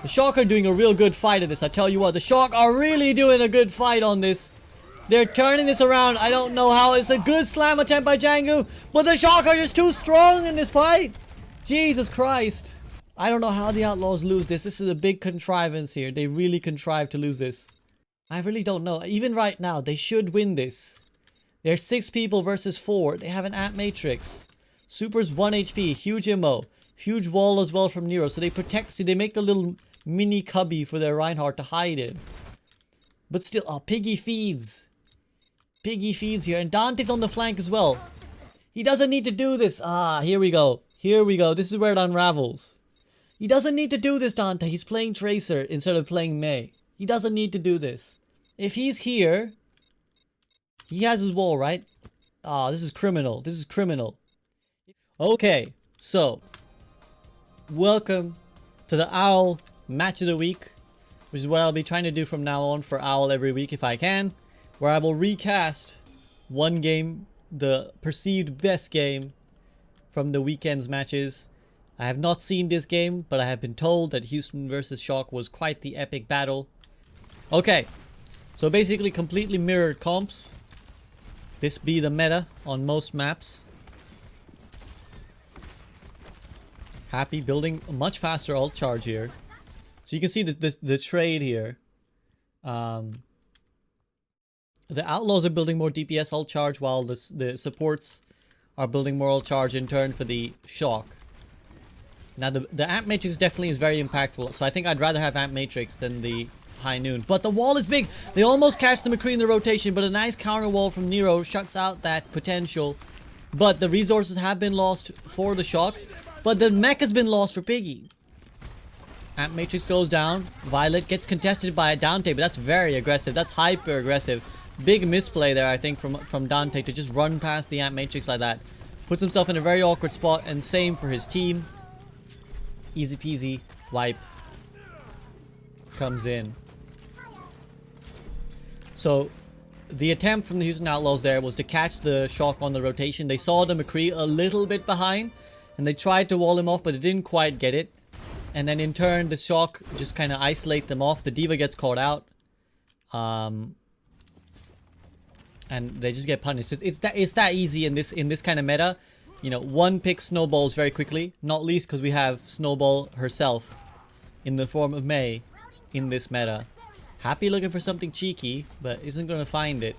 The Shock are doing a real good fight at this. I tell you what, the Shock are really doing a good fight on this. They're turning this around. I don't know how. It's a good slam attempt by Jangu, but the Shock are just too strong in this fight. Jesus Christ. I don't know how the Outlaws lose this. This is a big contrivance here. They really contrived to lose this. I really don't know. Even right now, they should win this. There's 6 people versus 4. They have an Amp Matrix. Super's 1 HP. Huge immo. Huge wall as well from Nero. So they protect. See, they make the little mini cubby for their Reinhardt to hide in. But still, oh, Piggy feeds. Piggy feeds here. And Dante's on the flank as well. He doesn't need to do this. Ah, here we go. Here we go. This is where it unravels. He doesn't need to do this, Dante. He's playing Tracer instead of playing Mei. He doesn't need to do this. If he's here, he has his wall, right? Ah, this is criminal. This is criminal. Okay, so welcome to the OWL Match of the Week, which is what I'll be trying to do from now on for OWL every week if I can, where I will recast one game, the perceived best game from the weekend's matches. I have not seen this game, but I have been told that Houston versus Shock was quite the epic battle. Okay, so basically completely mirrored comps. This be the meta on most maps. Happy building a much faster ult charge here. So you can see the trade here. The Outlaws are building more DPS ult charge while the supports are building more ult charge in turn for the Shock. Now the Amp Matrix definitely is very impactful, so I think I'd rather have Amp Matrix than the High Noon. But the wall is big. They almost catch the McCree in the rotation, but a nice counter wall from Nero shuts out that potential. But the resources have been lost for the Shock, but the mech has been lost for Piggy. Amp Matrix goes down. Violet gets contested by a Dante, but that's very aggressive. That's hyper aggressive. Big misplay there, I think, from Dante to just run past the Amp Matrix like that. Puts himself in a very awkward spot, and same for his team. Easy peasy. Wipe. Comes in. So, the attempt from the Houston Outlaws there was to catch the Shock on the rotation. They saw the McCree a little bit behind, and they tried to wall him off, but they didn't quite get it. And then in turn, the Shock just kind of isolate them off. The D.Va gets caught out. And they just get punished. It's that easy in this kind of meta. You know, one pick snowballs very quickly. Not least because we have Snowball herself in the form of Mei in this meta. Happy looking for something cheeky, but isn't going to find it.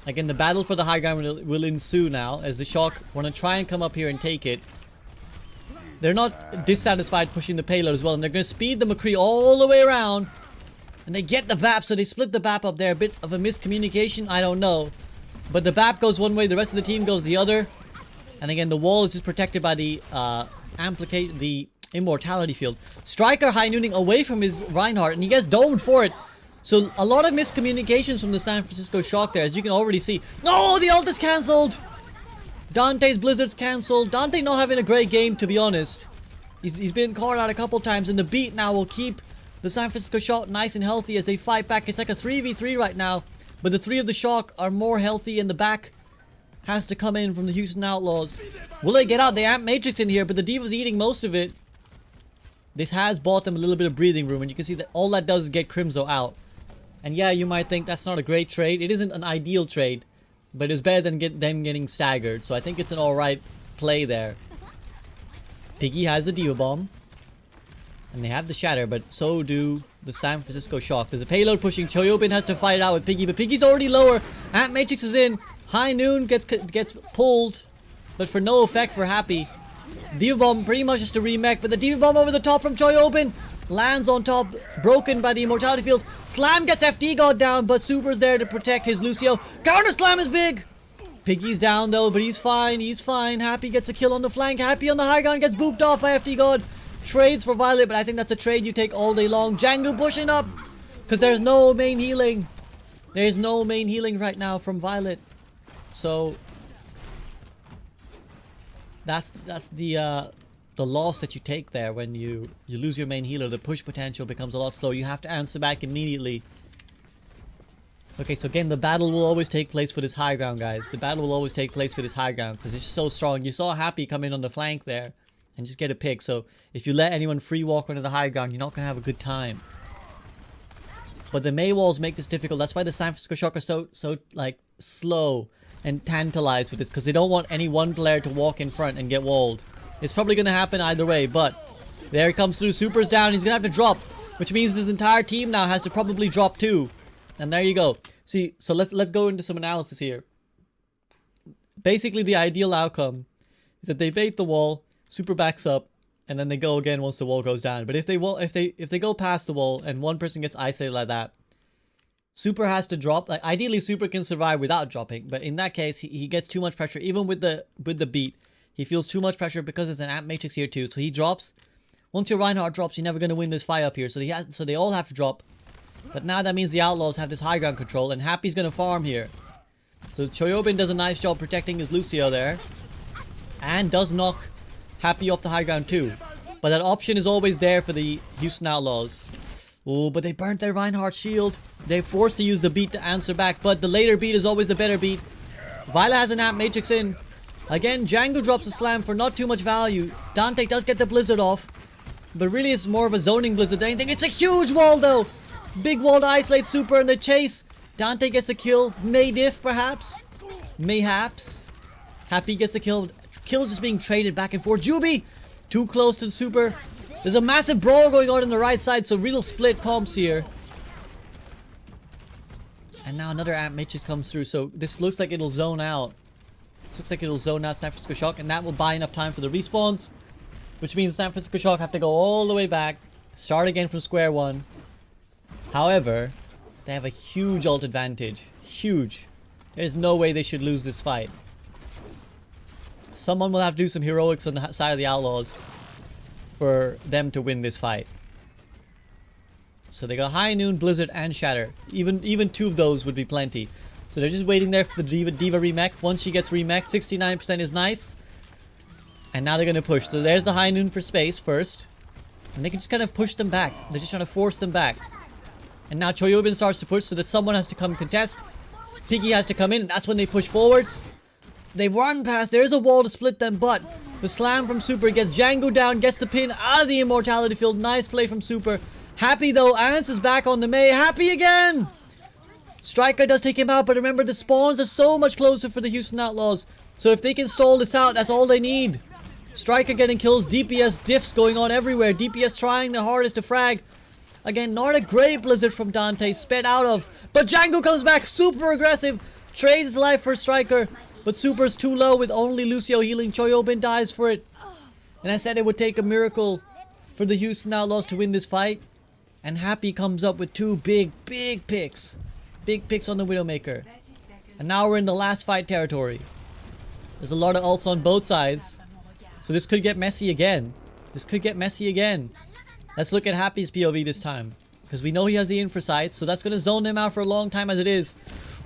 Again, the battle for the high ground will ensue now as the Shock want to try and come up here and take it. They're not dissatisfied pushing the payload as well, and they're going to speed the McCree all the way around. And they get the BAP, so they split the BAP up there. A bit of a miscommunication, I don't know. But the BAP goes one way, the rest of the team goes the other. And again, the wall is just protected by the Immortality Field. Striker high nooning away from his Reinhardt, and he gets domed for it. So a lot of miscommunications from the San Francisco Shock there, as you can already see. No, the ult is cancelled. Dante's Blizzard's cancelled. Dante not having a great game, to be honest. He's been caught out a couple times, and the beat now will keep the San Francisco Shock nice and healthy as they fight back. It's like a 3v3 right now, but the 3 of the Shock are more healthy, and the back has to come in from the Houston Outlaws. Will they get out? They Amp Matrix in here, but the D.Va's eating most of it. This has bought them a little bit of breathing room, and you can see that all that does is get Crimzo out. And yeah, you might think that's not a great trade. It isn't an ideal trade, but it's better than them getting staggered. So I think it's an alright play there. Piggy has the D.Va Bomb. And they have the Shatter, but so do the San Francisco Shock. There's a payload pushing. Choyobin has to fight it out with Piggy, but Piggy's already lower. Amp Matrix is in. High Noon gets pulled, but for no effect for Happy. D.Va Bomb pretty much just a remake, but the D.Va Bomb over the top from Choyobin lands on top, broken by the Immortality Field. Slam gets FD God down, but Super's there to protect his Lucio. Counter Slam is big. Piggy's down though, but he's fine. He's fine. Happy gets a kill on the flank. Happy on the high ground gets booped off by FD God. Trades for Violet, but I think that's a trade you take all day long. Jangu pushing up because there's no main healing. There's no main healing right now from Violet. So that's the loss that you take there when you lose your main healer. The push potential becomes a lot slower. You have to answer back immediately. Okay, so again, the battle will always take place for this high ground, guys. The battle will always take place for this high ground because it's so strong. You saw Happy come in on the flank there and just get a pick. So if you let anyone free walk onto the high ground, you're not going to have a good time. But the Mei walls make this difficult. That's why the San Francisco Shock are so like slow and tantalized with this, because they don't want any one player to walk in front and get walled. It's probably going to happen either way, but there he comes through. Super's down. He's going to have to drop, which means his entire team now has to probably drop too. And there you go. See, so let's go into some analysis here. Basically, the ideal outcome is that they bait the wall, Super backs up, and then they go again once the wall goes down. But if they go past the wall and one person gets isolated like that, Super has to drop. Like ideally, Super can survive without dropping, but in that case, he gets too much pressure. Even with the beat, he feels too much pressure because there's an amp matrix here too. So he drops. Once your Reinhardt drops, you're never going to win this fight up here. So they all have to drop. But now that means the Outlaws have this high ground control, and Happy's going to farm here. So Choyobin does a nice job protecting his Lucio there, and does knock Happy off the high ground too. But that option is always there for the Houston Outlaws. Oh, but they burnt their Reinhardt shield. They're forced to use the beat to answer back, but the later beat is always the better beat. Viola has an amp matrix in. Again, Django drops a slam for not too much value. Dante does get the blizzard off, but really it's more of a zoning blizzard than anything. It's a huge wall though. Big wall to isolate Super in the chase. Dante gets the kill. Maydiff perhaps. Mayhaps. Happy gets the kill. Kills just being traded back and forth. Juby too close to the Super. There's a massive brawl going on the right side, so real split comps here. And now another amp matrix comes through, so this looks like it'll zone out. This looks like it'll zone out San Francisco Shock, and that will buy enough time for the respawns, which means San Francisco Shock have to go all the way back, start again from square one. However, they have a huge ult advantage. Huge. There's no way they should lose this fight. Someone will have to do some heroics on the side of the Outlaws for them to win this fight. So they got High Noon, Blizzard, and Shatter. Even two of those would be plenty. So they're just waiting there for the Diva remech. Once she gets remeched, 69% is nice. And now they're going to push. So there's the High Noon for space first. And they can just kind of push them back. They're just trying to force them back. And now Choyobin starts to push so that someone has to come contest. Piggy has to come in, and that's when they push forwards. They run past. There is a wall to split them, but the slam from Super gets Django down, gets the pin out of the immortality field. Nice play from Super. Happy though, answers back on the Mei. Happy again! Striker does take him out, but remember the spawns are so much closer for the Houston Outlaws. So if they can stall this out, that's all they need. Striker getting kills, DPS diffs going on everywhere. DPS trying their hardest to frag. Again, not a great blizzard from Dante, sped out of. But Django comes back, super aggressive. Trades his life for Striker. But Super's too low with only Lucio healing. Choyobin dies for it. And I said it would take a miracle for the Houston Outlaws to win this fight. And Happy comes up with two big picks. Big picks on the Widowmaker. And now we're in the last fight territory. There's a lot of ults on both sides. So this could get messy again. Let's look at Happy's POV this time. Because we know he has the infra sights. So that's going to zone him out for a long time as it is.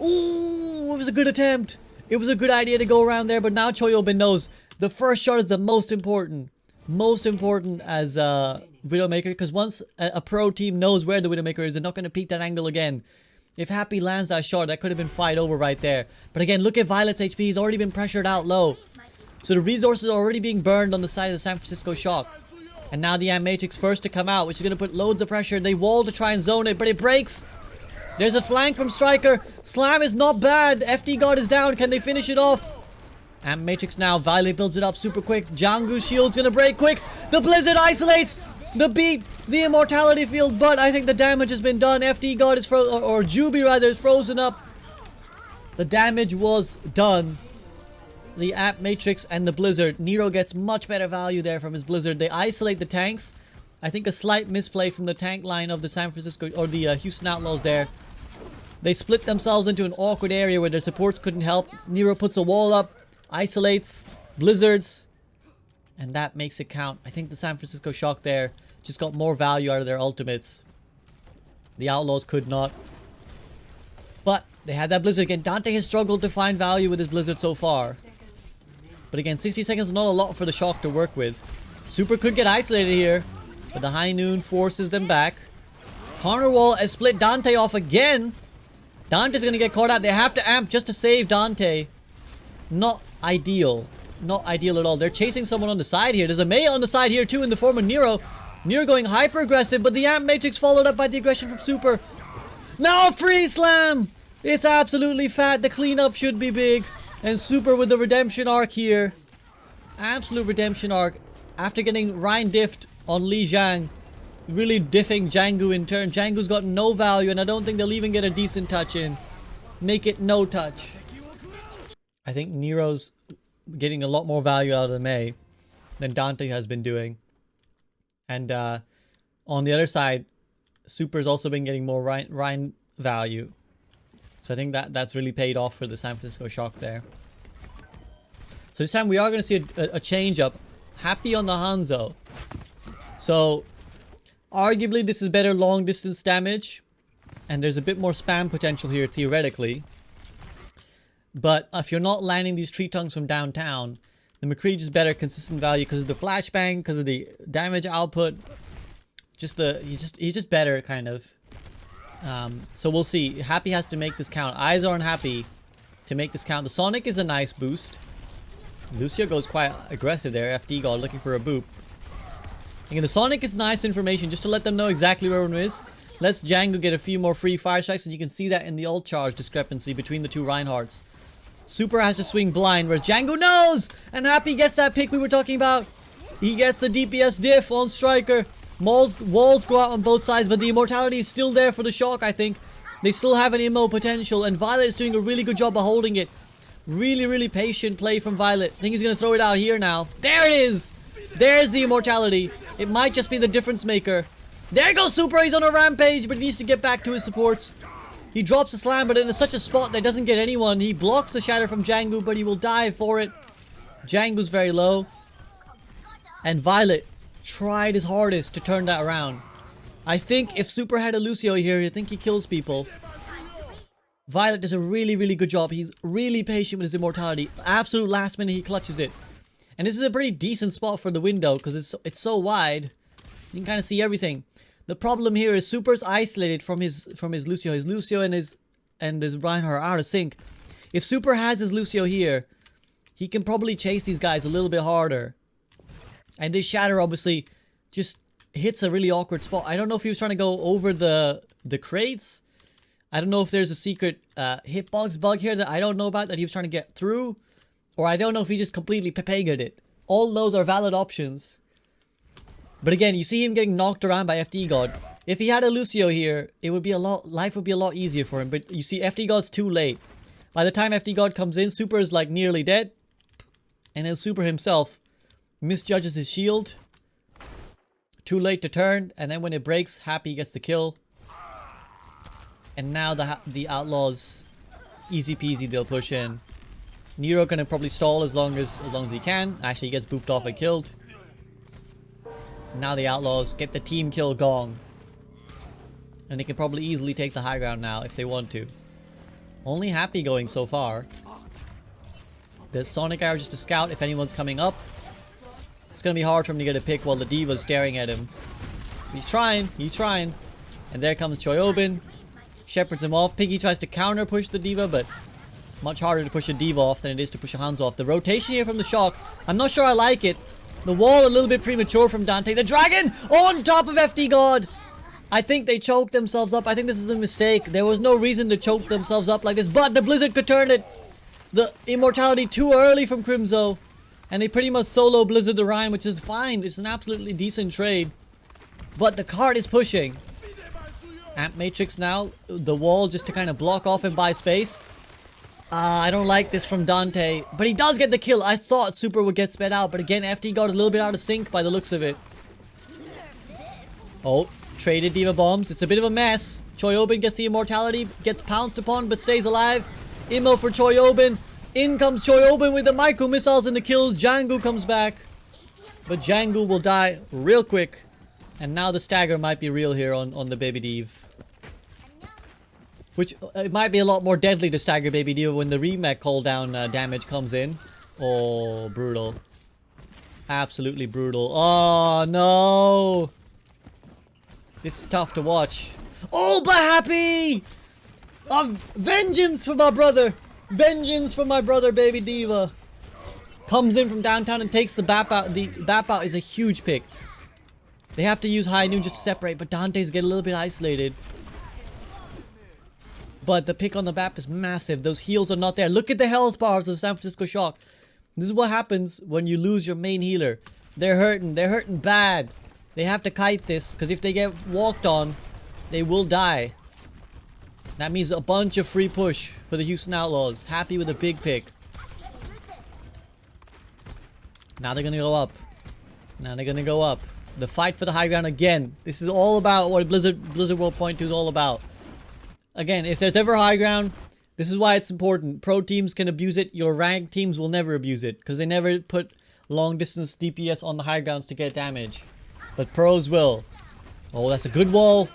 Ooh, it was a good attempt. It was a good idea to go around there. But now Choyobin knows the first shot is the most important. Most important as Widowmaker. Because once a pro team knows where the Widowmaker is, they're not going to peek that angle again. If Happy lands that shot, that could have been fight over right there. But again, look at Violet's HP. He's already been pressured out low. So the resources are already being burned on the side of the San Francisco Shock. And now the Amp Matrix first to come out, which is going to put loads of pressure. They wall to try and zone it, but it breaks. There's a flank from Striker. Slam is not bad. FD God is down. Can they finish it off? Amp Matrix now. Violet builds it up super quick. Django's shield's going to break quick. The Blizzard isolates. The beat. The immortality field. But I think the damage has been done. FD God is frozen. Or Juby rather is frozen up. The damage was done. The Amp Matrix and the Blizzard. Nero gets much better value there from his Blizzard. They isolate the tanks. I think a slight misplay from the tank line of the San Francisco or the Houston Outlaws there. They split themselves into an awkward area where their supports couldn't help. Nero puts a wall up, isolates, Blizzards, and that makes it count. I think the San Francisco Shock there just got more value out of their ultimates. The Outlaws could not. But they had that Blizzard again. Dante has struggled to find value with his Blizzard so far. But again, 60 seconds is not a lot for the Shock to work with. Super could get isolated here, but the High Noon forces them back. Corner wall has split Dante off again. Dante's going to get caught out. They have to amp just to save Dante. Not ideal. not ideal at all. They're chasing someone on the side here. There's a Mei on the side here too in the form of Nero. Nero going hyper aggressive, but the Amp Matrix followed up by the aggression from Super. Now free slam! It's absolutely fat. The cleanup should be big. And Super with the redemption arc here. Absolute redemption arc. After getting Ryan diffed on Li Zhang. Really diffing Jangu in turn. Jangu's got no value, and I don't think they'll even get a decent touch in. Make it no touch. I think Nero's getting a lot more value out of the Mei than Dante has been doing. And on the other side, Super's also been getting more Ryan value. So I think that's really paid off for the San Francisco Shock there. So this time we are going to see a change up. Happy on the Hanzo. So arguably this is better long distance damage. And there's a bit more spam potential here theoretically. But if you're not landing these tree tongues from downtown, the McCree is better consistent value because of the flashbang, because of the damage output. He's just better kind of. So we'll see. Happy has to make this count. Eyes are on Happy to make this count. The Sonic is a nice boost. Lucio goes quite aggressive there. FD God looking for a boop. Again, the Sonic is nice information just to let them know exactly where everyone is. Lets Django get a few more free fire strikes, and you can see that in the ult charge discrepancy between the two Reinhardts. Super has to swing blind, whereas Django knows! And Happy gets that pick we were talking about. He gets the DPS diff on Striker. Walls go out on both sides, but the immortality is still there for the Shock, I think. They still have an immo potential, and Violet is doing a really good job of holding it. Really, really patient play from Violet. I think he's going to throw it out here now. There it is! There's the immortality. It might just be the difference maker. There goes Super, he's on a rampage, but he needs to get back to his supports. He drops a slam, but in such a spot that doesn't get anyone. He blocks the shatter from Django, but he will dive for it. Django's very low. And Violet tried his hardest to turn that around. I think if Super had a Lucio here, I think he kills people. Violet does a really, really good job. He's really patient with his immortality. Absolute last minute, he clutches it. And this is a pretty decent spot for the window because it's so wide. You can kind of see everything. The problem here is Super's isolated from his Lucio. His Lucio and his Reinhardt are out of sync. If Super has his Lucio here, he can probably chase these guys a little bit harder. And this shatter obviously just hits a really awkward spot. I don't know if he was trying to go over the crates. I don't know if there's a secret hitbox bug here that I don't know about that he was trying to get through. Or I don't know if he just completely Pepegaed it. All those are valid options. But again, you see him getting knocked around by FD God. If he had a Lucio here, it would be life would be a lot easier for him. But you see FD God's too late. By the time FD God comes in, Super is like nearly dead. And then Super himself misjudges his shield. Too late to turn. And then when it breaks, Happy gets the kill. And now the Outlaws, easy peasy, they'll push in. Nero gonna probably stall as long as he can. Actually, he gets booped off and killed. Now the Outlaws get the team kill gong. And they can probably easily take the high ground now if they want to. Only Happy going so far. The Sonic Arrow just to scout if anyone's coming up. It's gonna be hard for him to get a pick while the Diva's staring at him. He's trying. And there comes Choyobin. Shepherds him off. Piggy tries to counter push the Diva, but much harder to push a Diva off than it is to push a Hanzo off. The rotation here from the Shock, I'm not sure I like it. The wall a little bit premature from Dante. The Dragon on top of FD God. I think they choked themselves up. I think this is a mistake. There was no reason to choke themselves up like this, but the Blizzard could turn it. The immortality too early from Crimzo. And they pretty much solo Blizzard the Rhine, which is fine. It's an absolutely decent trade. But the card is pushing. Amp Matrix now. The wall just to kind of block off and buy space. I don't like this from Dante. But he does get the kill. I thought Super would get sped out. But again, FD got a little bit out of sync by the looks of it. Oh, traded Diva bombs. It's a bit of a mess. Choyobin gets the immortality. Gets pounced upon but stays alive. Immo for Choyobin. In comes Choyobin with the micro missiles and the kills. Django comes back. But Django will die real quick. And now the stagger might be real here on the Baby Div. Which, it might be a lot more deadly to stagger Baby Diva when the remake cooldown damage comes in. Oh, brutal. Absolutely brutal. Oh, no. This is tough to watch. Oh, but Happy! Vengeance for my brother. Vengeance for my brother, Baby Diva. Comes in from downtown and takes the BAP out. The BAP out is a huge pick. They have to use high noon just to separate, but Dante's get a little bit isolated. But the pick on the BAP is massive. Those heals are not there. Look at the health bars of the San Fransisco Shock. This is what happens when you lose your main healer. They're hurting. They're hurting bad. They have to kite this, because if they get walked on, they will die. That means a bunch of free push for the Houston Outlaws. Happy with a big pick. Now they're going to go up. Now they're going to go up. The fight for the high ground again. This is all about what Blizzard World Point 2 is all about. Again, if there's ever high ground, this is why it's important. Pro teams can abuse it. Your ranked teams will never abuse it, because they never put long distance DPS on the high grounds to get damage. But pros will. Oh, that's a good wall.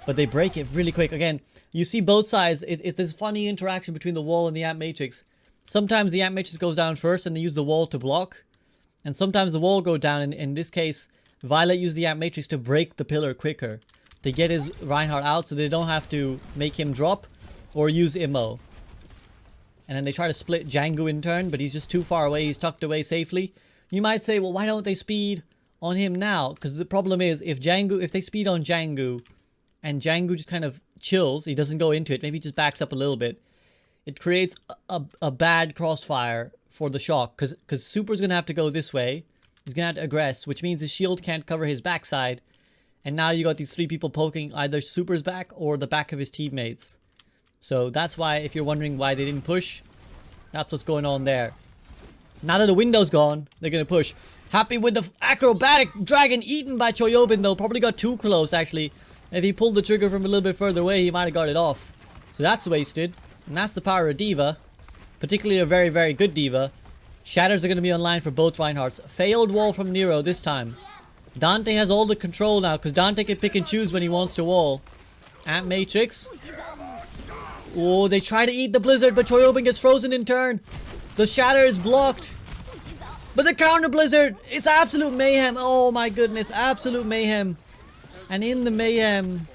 But they break it really quick. Again, you see both sides. It's this funny interaction between the wall and the amp matrix. Sometimes the amp matrix goes down first and they use the wall to block. And sometimes the wall go down. And in this case, Violet used the amp matrix to break the pillar quicker. To get his Reinhardt out so they don't have to make him drop or use IMO. And then they try to split Django in turn, but he's just too far away. He's tucked away safely. You might say, well, why don't they speed on him now? Because the problem is, if they speed on Django and Django just kind of chills, he doesn't go into it, maybe he just backs up a little bit, it creates a bad crossfire for the Shock. Because Super's going to have to go this way. He's going to have to aggress, which means his shield can't cover his backside. And now you got these three people poking either Super's back or the back of his teammates. So that's why, if you're wondering why they didn't push, that's what's going on there. Now that the window's gone, they're going to push. Happy with the acrobatic dragon eaten by Choyobin though. Probably got too close actually. If he pulled the trigger from a little bit further away, he might have got it off. So that's wasted. And that's the power of D.Va. Particularly a very, very good D.Va. Shatters are going to be online for both Reinhardts. Failed wall from Nero this time. Dante has all the control now, because Dante can pick and choose when he wants to wall. Amp Matrix. Oh, they try to eat the Blizzard, but Choyobin gets frozen in turn. The Shatter is blocked. But the counter Blizzard, it's absolute mayhem. Oh my goodness, absolute mayhem. And in the mayhem,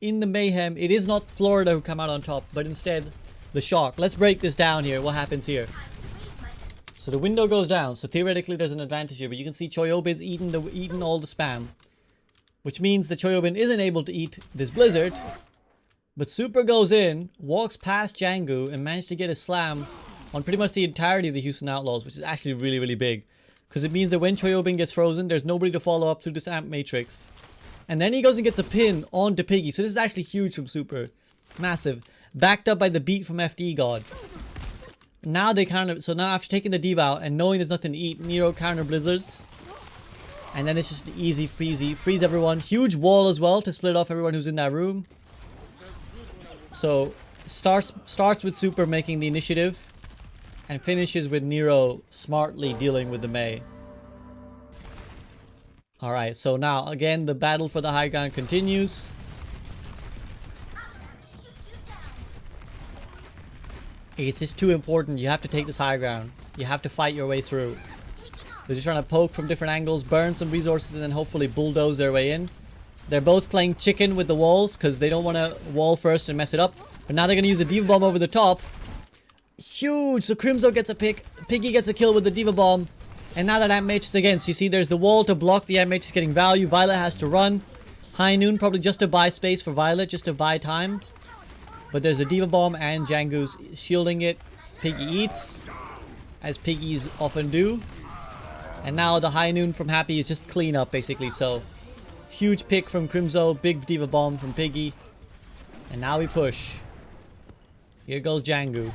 it is not Florida who come out on top, but instead the Shock. Let's break this down here. What happens here? So the window goes down, so theoretically there's an advantage here, but you can see Choyobin's eating all the spam. Which means that Choyobin isn't able to eat this Blizzard. But Super goes in, walks past Django, and managed to get a slam on pretty much the entirety of the Houston Outlaws, which is actually really, really big. Because it means that when Choyobin gets frozen, there's nobody to follow up through this amp matrix. And then he goes and gets a pin onto Piggy, so this is actually huge from Super. Massive. Backed up by the beat from FD God. Now they so now after taking the D.Va out and knowing there's nothing to eat, Nero counter Blizzards. And then it's just easy peasy. Freeze everyone. Huge wall as well to split off everyone who's in that room. So starts with Super making the initiative. And finishes with Nero smartly dealing with the Mei. Alright, so now again the battle for the high ground continues. It's just too important. You have to take this high ground. You have to fight your way through. They're just trying to poke from different angles, burn some resources, and then hopefully bulldoze their way in. They're both playing chicken with the walls because they don't want to wall first and mess it up. But now they're going to use the D.Va Bomb over the top. Huge! So Crimzo gets a pick. Piggy gets a kill with the D.Va Bomb. And now that Amp Matrix again. So you see there's the wall to block the Amp Matrix getting value. Violet has to run. High Noon probably just to buy space for Violet, just to buy time. But there's a D.Va Bomb and Django's shielding it. Piggy eats, as Piggies often do. And now the High Noon from Happy is just clean up basically. So huge pick from Crimzo, big D.Va Bomb from Piggy. And now we push. Here goes Django.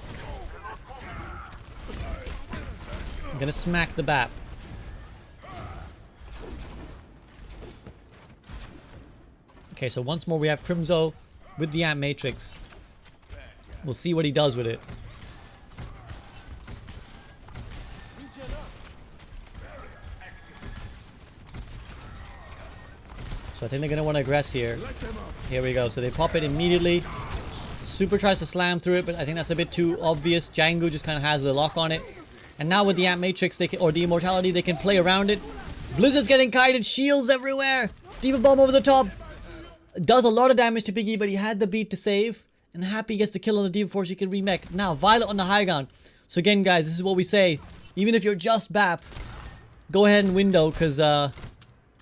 I'm gonna smack the BAP. Okay, so once more we have Crimzo with the Amp Matrix. We'll see what he does with it. So I think they're going to want to aggress here. Here we go. So they pop it immediately. Super tries to slam through it, but I think that's a bit too obvious. Django just kind of has the lock on it. And now with the Amp Matrix or the Immortality, they can play around it. Blizzard's getting kited. Shields everywhere. D.Va Bomb over the top. Does a lot of damage to Piggy, but he had the beat to save. And Happy gets the kill on the D.Va before she can remake. Now, Violet on the high ground. So again, guys, this is what we say. Even if you're just BAP, go ahead and window, because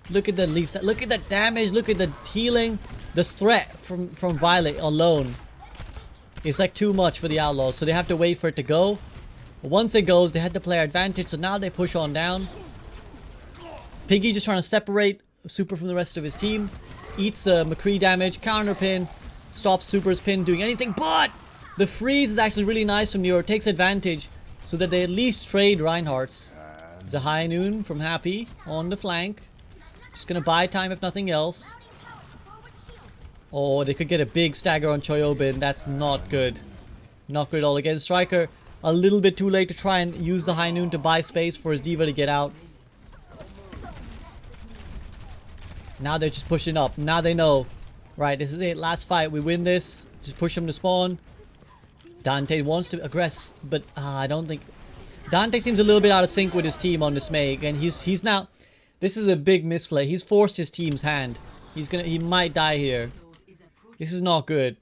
look at the lethal, look at the damage, look at the healing. The threat from Violet alone is like too much for the Outlaws, so they have to wait for it to go. Once it goes, they had the player advantage, so now they push on down. Piggy just trying to separate Super from the rest of his team. Eats the McCree damage, counter pin, stops Super's pin doing anything, but the freeze is actually really nice from Nero. Takes advantage so that they at least trade Reinhardt's. There's a high noon from Happy on the flank. Just gonna buy time if nothing else. Oh, they could get a big stagger on Choyobin. That's not good. Not good at all. Again, Striker a little bit too late to try and use the high noon to buy space for his diva to get out. Now they're just pushing up. Now they know. Right, this is it. Last fight. We win this. Just push him to spawn. Dante wants to aggress, but I don't think... Dante seems a little bit out of sync with his team on this May. Again, he's now... This is a big misplay. He's forced his team's hand. He might die here. This is not good.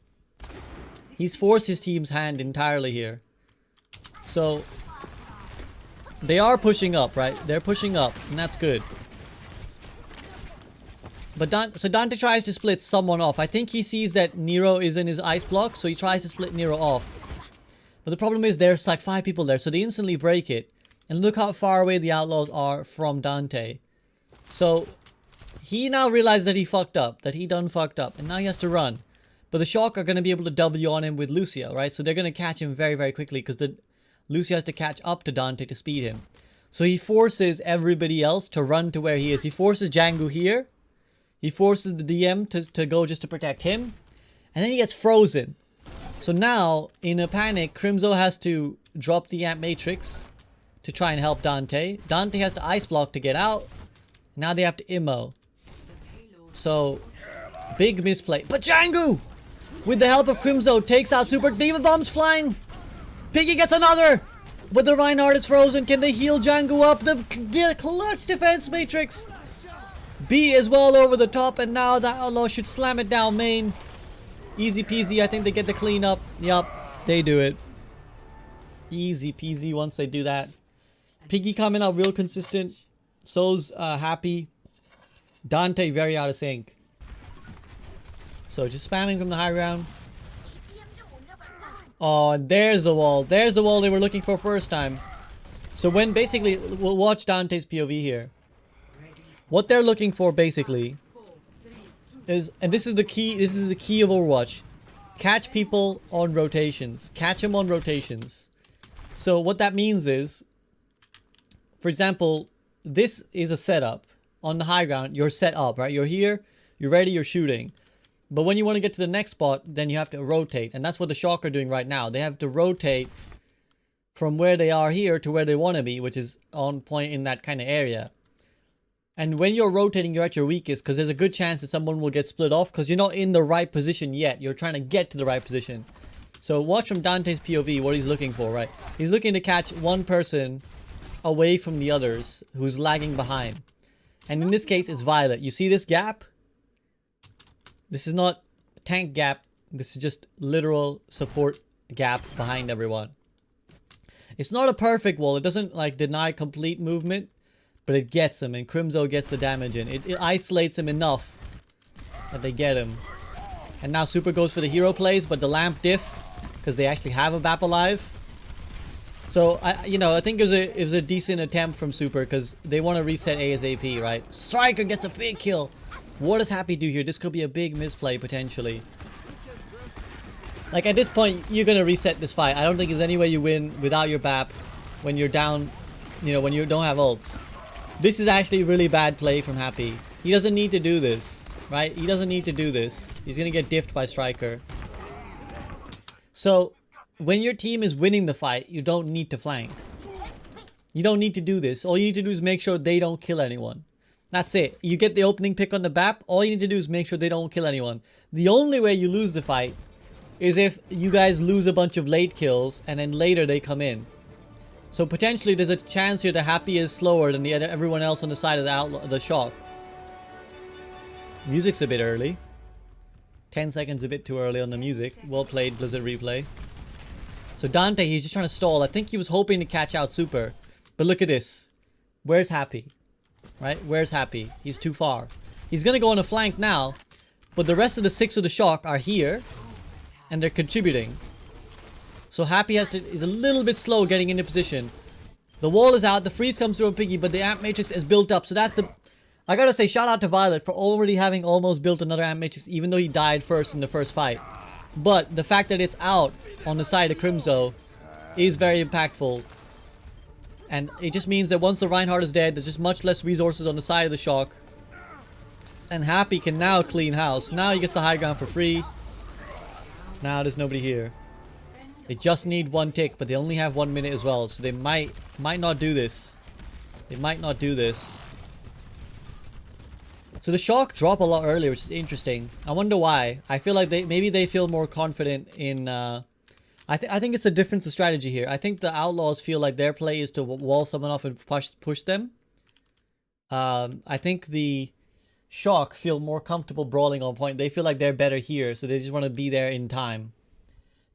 He's forced his team's hand entirely here. So... They are pushing up, right? They're pushing up, and that's good. But Dante tries to split someone off. I think he sees that Nero is in his ice block, so he tries to split Nero off. But the problem is there's like 5 people there, so they instantly break it. And look how far away the Outlaws are from Dante. So he now realized that he fucked up, that he done fucked up, and now he has to run. But the Shock are going to be able to W on him with Lucio, right? So they're going to catch him very, very quickly because Lucio has to catch up to Dante to speed him. So he forces everybody else to run to where he is. He forces Django here. He forces the DM to go just to protect him. And then he gets frozen. So now, in a panic, Crimzo has to drop the Amp Matrix to try and help Dante. Dante has to Ice Block to get out. Now they have to Immo. So, big misplay. But Django, with the help of Crimzo, takes out Super. Diva Bombs flying. Piggy gets another. But the Reinhardt is frozen. Can they heal Django up? The clutch defense Matrix. B is well over the top, and now the Outlaw should slam it down main. Easy peasy. I think they get the cleanup. Yup, they do it. Easy peasy once they do that. Piggy coming out real consistent. So's Happy. Dante very out of sync. So just spamming from the high ground. Oh, and there's the wall. There's the wall they were looking for first time. So when basically, we'll watch Dante's POV here. What they're looking for basically is, and this is the key of Overwatch. Catch people on rotations. Catch them on rotations. So what that means is, for example, this is a setup. On the high ground, you're set up, right? You're here, you're ready, you're shooting. But when you want to get to the next spot, then you have to rotate. And that's what the Shock are doing right now. They have to rotate from where they are here to where they want to be, which is on point in that kind of area. And when you're rotating, you're at your weakest because there's a good chance that someone will get split off because you're not in the right position yet. You're trying to get to the right position. So watch from Dante's POV what he's looking for, right? He's looking to catch one person away from the others who's lagging behind. And in this case, it's Violet. You see this gap? This is not tank gap. This is just literal support gap behind everyone. It's not a perfect wall. It doesn't like deny complete movement. But it gets him, and Crimzo gets the damage in. It isolates him enough that they get him. And now Super goes for the hero plays, but the lamp diff, because they actually have a BAP alive. So, I think it was a decent attempt from Super, because they want to reset ASAP, right? Striker gets a big kill. What does Happy do here? This could be a big misplay, potentially. Like, at this point, you're going to reset this fight. I don't think there's any way you win without your BAP when you're down, when you don't have ults. This is actually really bad play from Happy. He doesn't need to do this, right? He doesn't need to do this. He's gonna get diffed by Striker. So, when your team is winning the fight, you don't need to flank. You don't need to do this. All you need to do is make sure they don't kill anyone. That's it. You get the opening pick on the BAP. All you need to do is make sure they don't kill anyone. The only way you lose the fight is if you guys lose a bunch of late kills and then later they come in. So potentially there's a chance here that Happy is slower than everyone else on the side of the Shock. Music's a bit early. 10 seconds a bit too early on the music. Well played, Blizzard Replay. So So Dante, he's just trying to stall. I think he was hoping to catch out Super. But look at this. Where's Happy? Right? Where's Happy? He's too far. He's going to go on a flank now. But the rest of the 6 of the Shock are here. And they're contributing. So Happy is a little bit slow getting into position. The wall is out. The freeze comes through on Piggy. But the Amp Matrix is built up. So that's the... I gotta say, shout out to Violet for already having almost built another Amp Matrix. Even though he died first in the first fight. But the fact that it's out on the side of Crimzo is very impactful. And it just means that once the Reinhardt is dead, there's just much less resources on the side of the Shock. And Happy can now clean house. Now he gets the high ground for free. Now there's nobody here. They just need 1 tick, but they only have 1 minute as well. So they might not do this. They might not do this. So the Shock drop a lot earlier, which is interesting. I wonder why. I feel like maybe they feel more confident in... I think it's a difference of strategy here. I think the Outlaws feel like their play is to wall someone off and push them. I think the Shock feel more comfortable brawling on point. They feel like they're better here, so they just want to be there in time.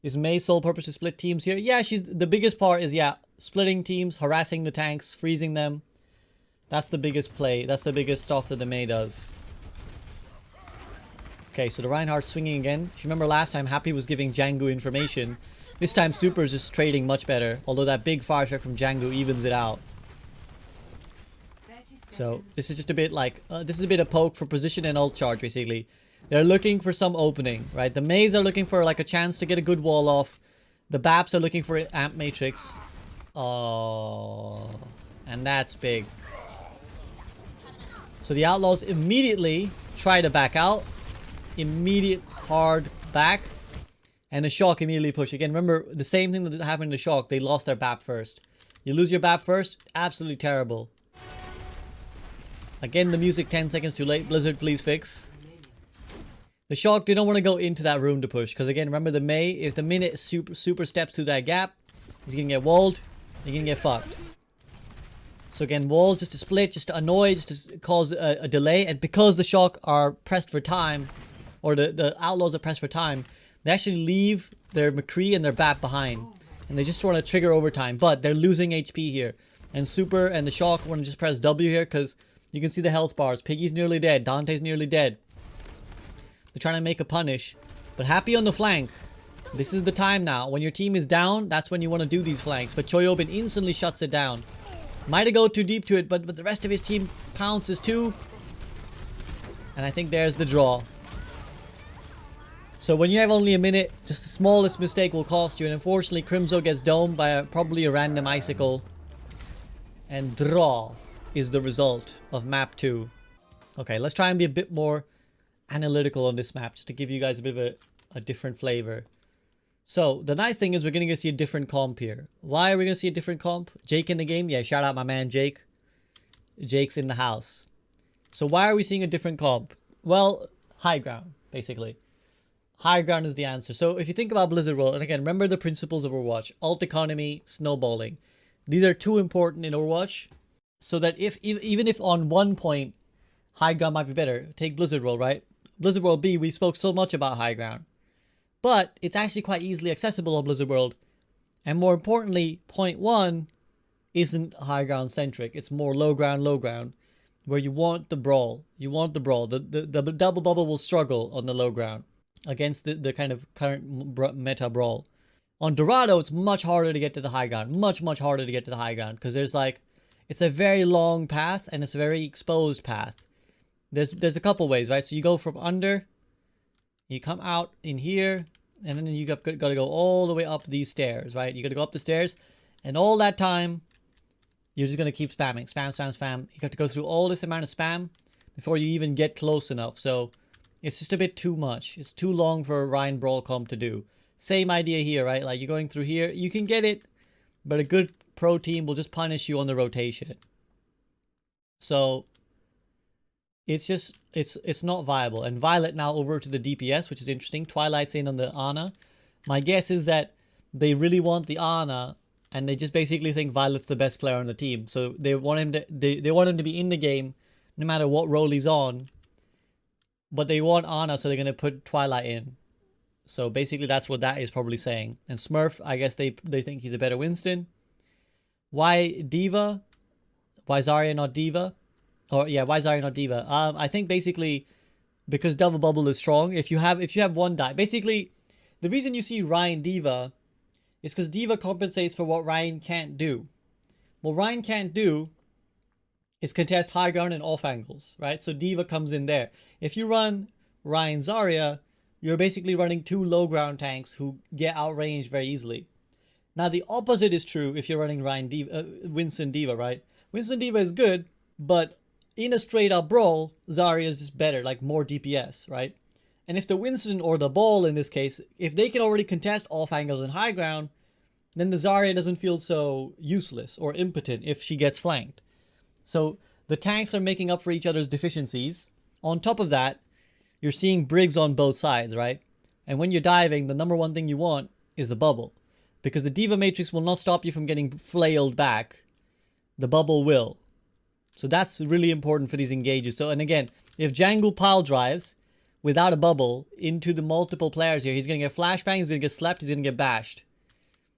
Is May's sole purpose to split teams here? Yeah, the biggest part is, yeah, splitting teams, harassing the tanks, freezing them. That's the biggest play. That's the biggest stuff that the May does. Okay, so the Reinhardt's swinging again. If you remember last time, Happy was giving Django information. This time, Super is just trading much better. Although that big fire strike from Django evens it out. So, this is just a bit like... this is a bit of poke for position and ult charge, basically. They're looking for some opening, right? The Mays are looking for like a chance to get a good wall off. The Baps are looking for Amp Matrix. Oh... And that's big. So the Outlaws immediately try to back out. Immediate hard back. And the Shock immediately push. Again, remember the same thing that happened to the Shock. They lost their BAP first. You lose your BAP first, absolutely terrible. Again, the music 10 seconds too late. Blizzard, please fix. The Shock didn't want to go into that room to push. Because again, remember the May, if the minute super steps through that gap, he's going to get walled. He's going to get fucked. So again, walls just to split, just to annoy, just to cause a delay. And because the Shock are pressed for time, or the Outlaws are pressed for time, they actually leave their McCree and their BAP behind. And they just want to trigger overtime. But they're losing HP here. And Super and the Shock want to just press W here because you can see the health bars. Piggy's nearly dead. Dante's nearly dead. They're trying to make a punish. But Happy on the flank. This is the time now. When your team is down, that's when you want to do these flanks. But Choyobin instantly shuts it down. Might have gone too deep to it, but the rest of his team pounces too. And I think there's the draw. So when you have only a minute, just the smallest mistake will cost you. And unfortunately, Crimzo gets domed by probably a random icicle. And draw is the result of map 2. Okay, let's try and be a bit more analytical on this map, just to give you guys a bit of a different flavor. So, the nice thing is we're going to see a different comp here. Why are we going to see a different comp? Jake in the game? Yeah, shout out my man Jake. Jake's in the house. So, why are we seeing a different comp? Well, high ground, basically. High ground is the answer. So, if you think about Blizzard World, and again, remember the principles of Overwatch. Ult economy, snowballing. These are too important in Overwatch. So that even if on one point, high ground might be better. Take Blizzard World, right? Blizzard World B, we spoke so much about high ground. But it's actually quite easily accessible on Blizzard World. And more importantly, point 1 isn't high ground centric. It's more low ground, where you want the brawl. You want the brawl. The double bubble will struggle on the low ground against the kind of current meta brawl. On Dorado, it's much harder to get to the high ground. Much harder to get to the high ground. Because there's like, it's a very long path and it's a very exposed path. There's a couple ways, right? So you go from under, you come out in here, and then you got to go all the way up these stairs, right? You got to go up the stairs, and all that time, you're just going to keep spamming. Spam. You have to go through all this amount of spam before you even get close enough. So it's just a bit too much. It's too long for a Ryan Brawl comp to do. Same idea here, right? Like you're going through here. You can get it, but a good pro team will just punish you on the rotation. So it's just, it's not viable. And Violet now over to the DPS, which is interesting. Twilight's in on the Ana. My guess is that they really want the Ana, and they just basically think Violet's the best player on the team. So they want him to, they want him to be in the game no matter what role he's on. But they want Ana, so they're going to put Twilight in. So basically that's what that is probably saying. And Smurf, I guess they think he's a better Winston. Why Diva? Why Zarya not Diva? Or yeah, why Zarya not Diva? I think basically because double bubble is strong. If you have one die, basically the reason you see Ryan Diva is because Diva compensates for what Ryan can't do. What Ryan can't do is contest high ground and off angles, right? So Diva comes in there. If you run Ryan Zarya, you're basically running two low ground tanks who get outranged very easily. Now the opposite is true if you're running Winston Diva, right? Winston Diva is good, but in a straight up brawl, Zarya is just better, like more DPS, right? And if the Winston or the ball in this case, if they can already contest off angles and high ground, then the Zarya doesn't feel so useless or impotent if she gets flanked. So the tanks are making up for each other's deficiencies. On top of that, you're seeing Briggs on both sides, right? And when you're diving, the number one thing you want is the bubble. Because the Diva Matrix will not stop you from getting flailed back. The bubble will. So that's really important for these engages. So, and again, if Jangle pile drives without a bubble into the multiple players here, he's going to get flashbang, he's going to get slept, he's going to get bashed.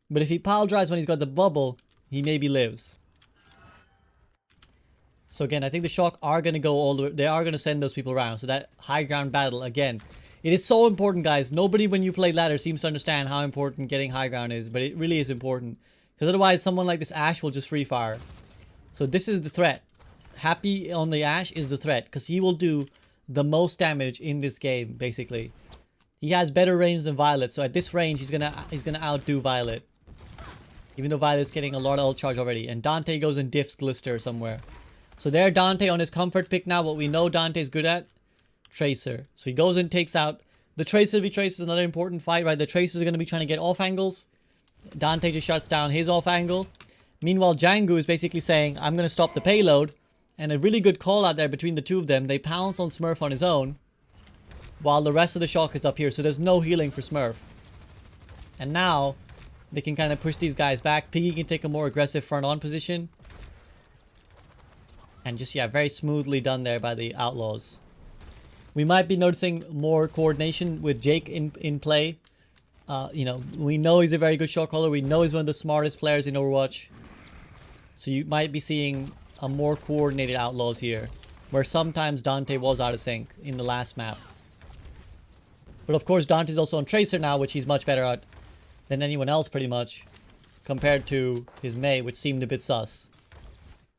But if he pile drives when he's got the bubble, he maybe lives. So again, I think the Shock are going to go all the way. They are going to send those people around. So that high ground battle, again, it is so important, guys. Nobody when you play ladder seems to understand how important getting high ground is. But it really is important. Because otherwise, someone like this Ashe will just free fire. So this is the threat. Happy on the Ashe is the threat. Because he will do the most damage in this game, basically. He has better range than Violet. So at this range, he's gonna outdo Violet. Even though Violet's getting a lot of ult charge already. And Dante goes and diffs Glister somewhere. So there Dante on his comfort pick now. What we know Dante's good at. Tracer. So he goes and takes out. The Tracer v Tracer is another important fight, right? The Tracer is going to be trying to get off angles. Dante just shuts down his off angle. Meanwhile, Jangu is basically saying, I'm going to stop the payload. And a really good call out there between the two of them. They pounce on Smurf on his own. While the rest of the Shock is up here. So there's no healing for Smurf. And now they can kind of push these guys back. Piggy can take a more aggressive front on position. And just, yeah, very smoothly done there by the Outlaws. We might be noticing more coordination with Jake in play. You know, we know he's a very good shot caller. We know he's one of the smartest players in Overwatch. So you might be seeing a more coordinated Outlaws here. Where sometimes Dante was out of sync in the last map. But of course, Dante's also on Tracer now, which he's much better at than anyone else pretty much. Compared to his Mei, which seemed a bit sus.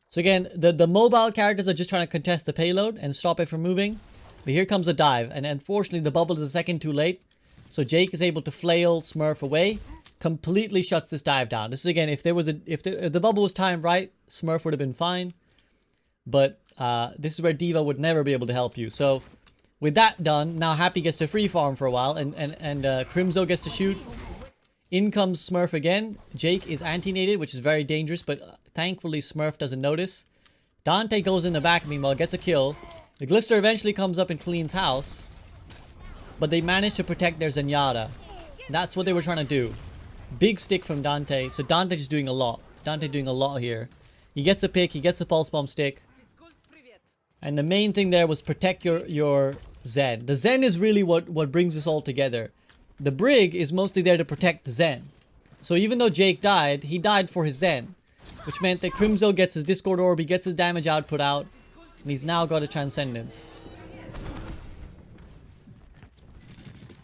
So again, the mobile characters are just trying to contest the payload and stop it from moving. But here comes a dive. And unfortunately, the bubble is a second too late. So Jake is able to flail Smurf away. Completely shuts this dive down. This is again, if the bubble was timed right, Smurf would have been fine. But this is where Diva would never be able to help you. So with that done, now Happy gets to free farm for a while. And Crimzo gets to shoot. In comes Smurf again. Jake is anti-nated, which is very dangerous. But thankfully, Smurf doesn't notice. Dante goes in the back, meanwhile, gets a kill. The Glister eventually comes up and cleans house. But they manage to protect their Zenyatta. That's what they were trying to do. Big stick from Dante. So Dante just doing a lot. Dante doing a lot here. He gets a pick. He gets a pulse bomb stick. And the main thing there was protect your Zen. The Zen is really what brings this all together. The Brig is mostly there to protect the Zen. So even though Jake died, he died for his Zen. Which meant that Crimzo gets his Discord Orb, he gets his damage output out. And he's now got a Transcendence.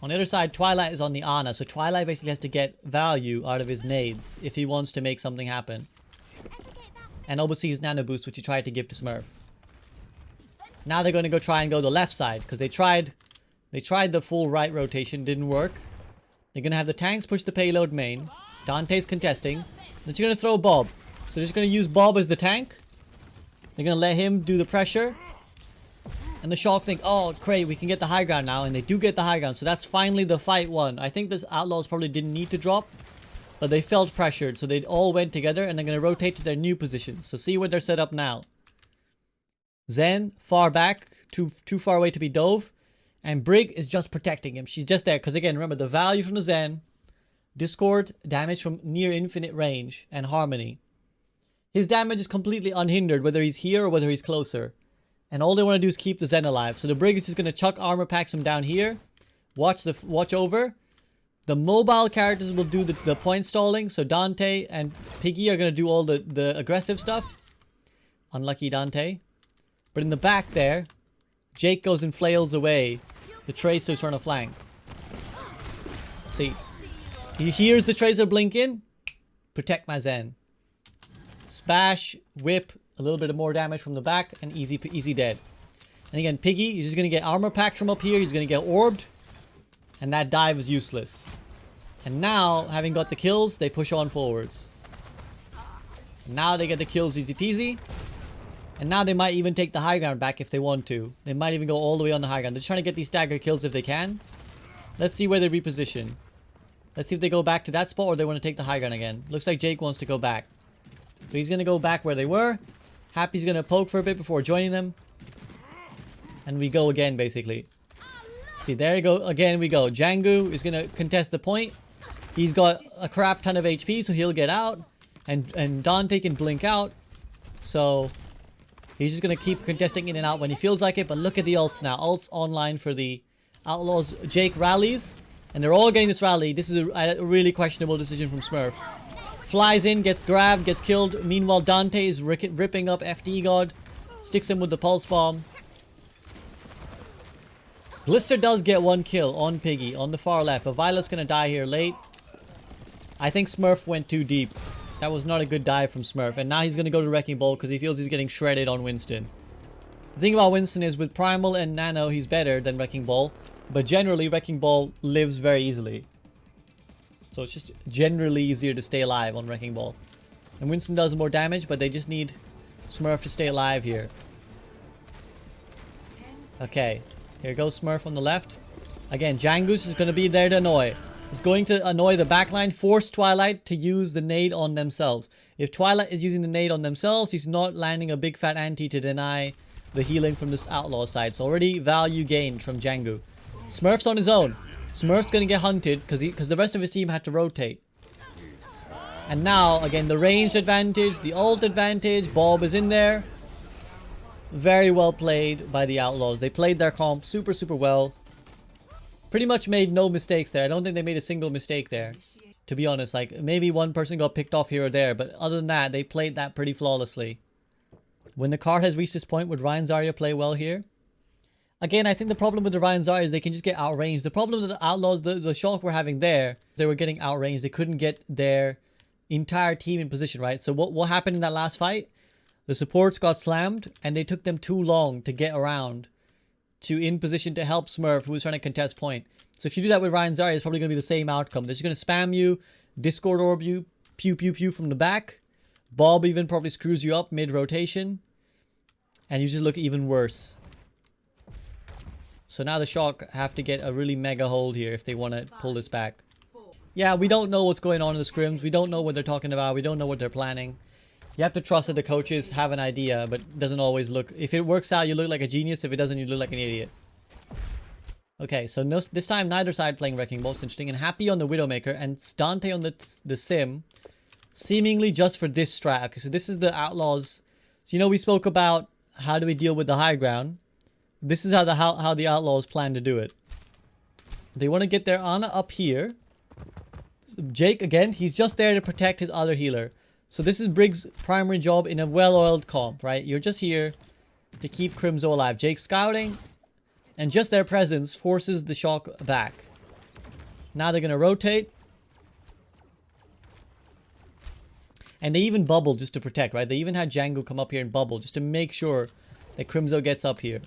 On the other side, Twilight is on the Ana. So Twilight basically has to get value out of his nades if he wants to make something happen. And obviously his Nano Boost, which he tried to give to Smurf. Now they're going to try and go the left side. Because they tried the full right rotation, didn't work. They're going to have the tanks push the payload main. Dante's contesting. Then she's going to throw Bob. So they're just going to use Bob as the tank. They're going to let him do the pressure. And the Shock think, oh, great, we can get the high ground now. And they do get the high ground. So that's finally the fight won. I think the Outlaws probably didn't need to drop. But they felt pressured. So they all went together. And they're going to rotate to their new positions. So see where they're set up now. Zen, far back. Too far away to be dove. And Brig is just protecting him. She's just there. Because again, remember, the value from the Zen. Discord, damage from near infinite range. And Harmony. His damage is completely unhindered. Whether he's here or whether he's closer. And all they want to do is keep the Zen alive. So the Brig is just going to chuck armor packs from down here. Watch over. The mobile characters will do the point stalling. So Dante and Piggy are going to do all the aggressive stuff. Unlucky Dante. But in the back there, Jake goes and flails away the Tracer's trying to flank. See, he hears the Tracer blink in. Protect my Zen. Smash, whip, a little bit of more damage from the back, and easy dead. And again, Piggy, he's just going to get armor packed from up here. He's going to get orbed. And that dive is useless. And now, having got the kills, they push on forwards. And now they get the kills easy peasy. And now they might even take the high ground back if they want to. They might even go all the way on the high ground. They're just trying to get these stagger kills if they can. Let's see where they reposition. Let's see if they go back to that spot or they want to take the high ground again. Looks like Jake wants to go back. So he's going to go back where they were. Happy's going to poke for a bit before joining them. And we go again, basically. See, there you go. Again, we go. Django is going to contest the point. He's got a crap ton of HP, so he'll get out. And Dante can blink out. So he's just going to keep contesting in and out when he feels like it. But look at the ults now. Ults online for the Outlaws. Jake rallies. And they're all getting this rally. This is a really questionable decision from Smurf. Flies in, gets grabbed, gets killed. Meanwhile, Dante is ripping up FD God. Sticks him with the pulse bomb. Glister does get one kill on Piggy on the far left. But Violet's going to die here late. I think Smurf went too deep. That was not a good dive from Smurf. And now he's going to go to Wrecking Ball because he feels he's getting shredded on Winston. The thing about Winston is with Primal and Nano, he's better than Wrecking Ball. But generally, Wrecking Ball lives very easily. So it's just generally easier to stay alive on Wrecking Ball. And Winston does more damage, but they just need Smurf to stay alive here. Okay. Here goes Smurf on the left. Again, Jangoose is going to be there to annoy. He's going to annoy the backline. Force Twilight to use the nade on themselves. If Twilight is using the nade on themselves, he's not landing a big fat anti to deny the healing from this Outlaw side. So already value gained from Django. Smurf's on his own. Smurf's going to get hunted because the rest of his team had to rotate. And now, again, the ranged advantage, the ult advantage. Bob is in there. Very well played by the Outlaws. They played their comp super, super well. Pretty much made no mistakes there. I don't think they made a single mistake there. To be honest, like maybe one person got picked off here or there. But other than that, they played that pretty flawlessly. When the card has reached this point, would Ryan Zarya play well here? Again, I think the problem with the Ryan Zarya is they can just get outranged. The problem with the Outlaws, the Shock were having there, they were getting outranged. They couldn't get their entire team in position, right? So what happened in that last fight? The supports got slammed, and they took them too long to get around to in position to help Smurf, who was trying to contest point. So if you do that with Ryan Zarya, it's probably going to be the same outcome. They're just going to spam you, Discord orb you, pew pew pew from the back. Bob even probably screws you up mid-rotation. And you just look even worse. So now the Shock have to get a really mega hold here if they want to pull this back. Yeah, we don't know what's going on in the scrims. We don't know what they're talking about. We don't know what they're planning. You have to trust that the coaches have an idea, but it doesn't always look... If it works out, you look like a genius. If it doesn't, you look like an idiot. Okay, so no, this time neither side playing Wrecking Ball. It's interesting. And Happy on the Widowmaker and Dante on the Sim. Seemingly just for this strat. Okay, so this is the Outlaws. So you know we spoke about how do we deal with the high ground. This is how the Outlaws plan to do it. They want to get their Ana up here. So Jake, again, he's just there to protect his other healer. So this is Briggs' primary job in a well-oiled comp, right? You're just here to keep Crimzo alive. Jake's scouting, and just their presence forces the Shock back. Now they're going to rotate. And they even bubble just to protect, right? They even had Django come up here and bubble just to make sure that Crimzo gets up here.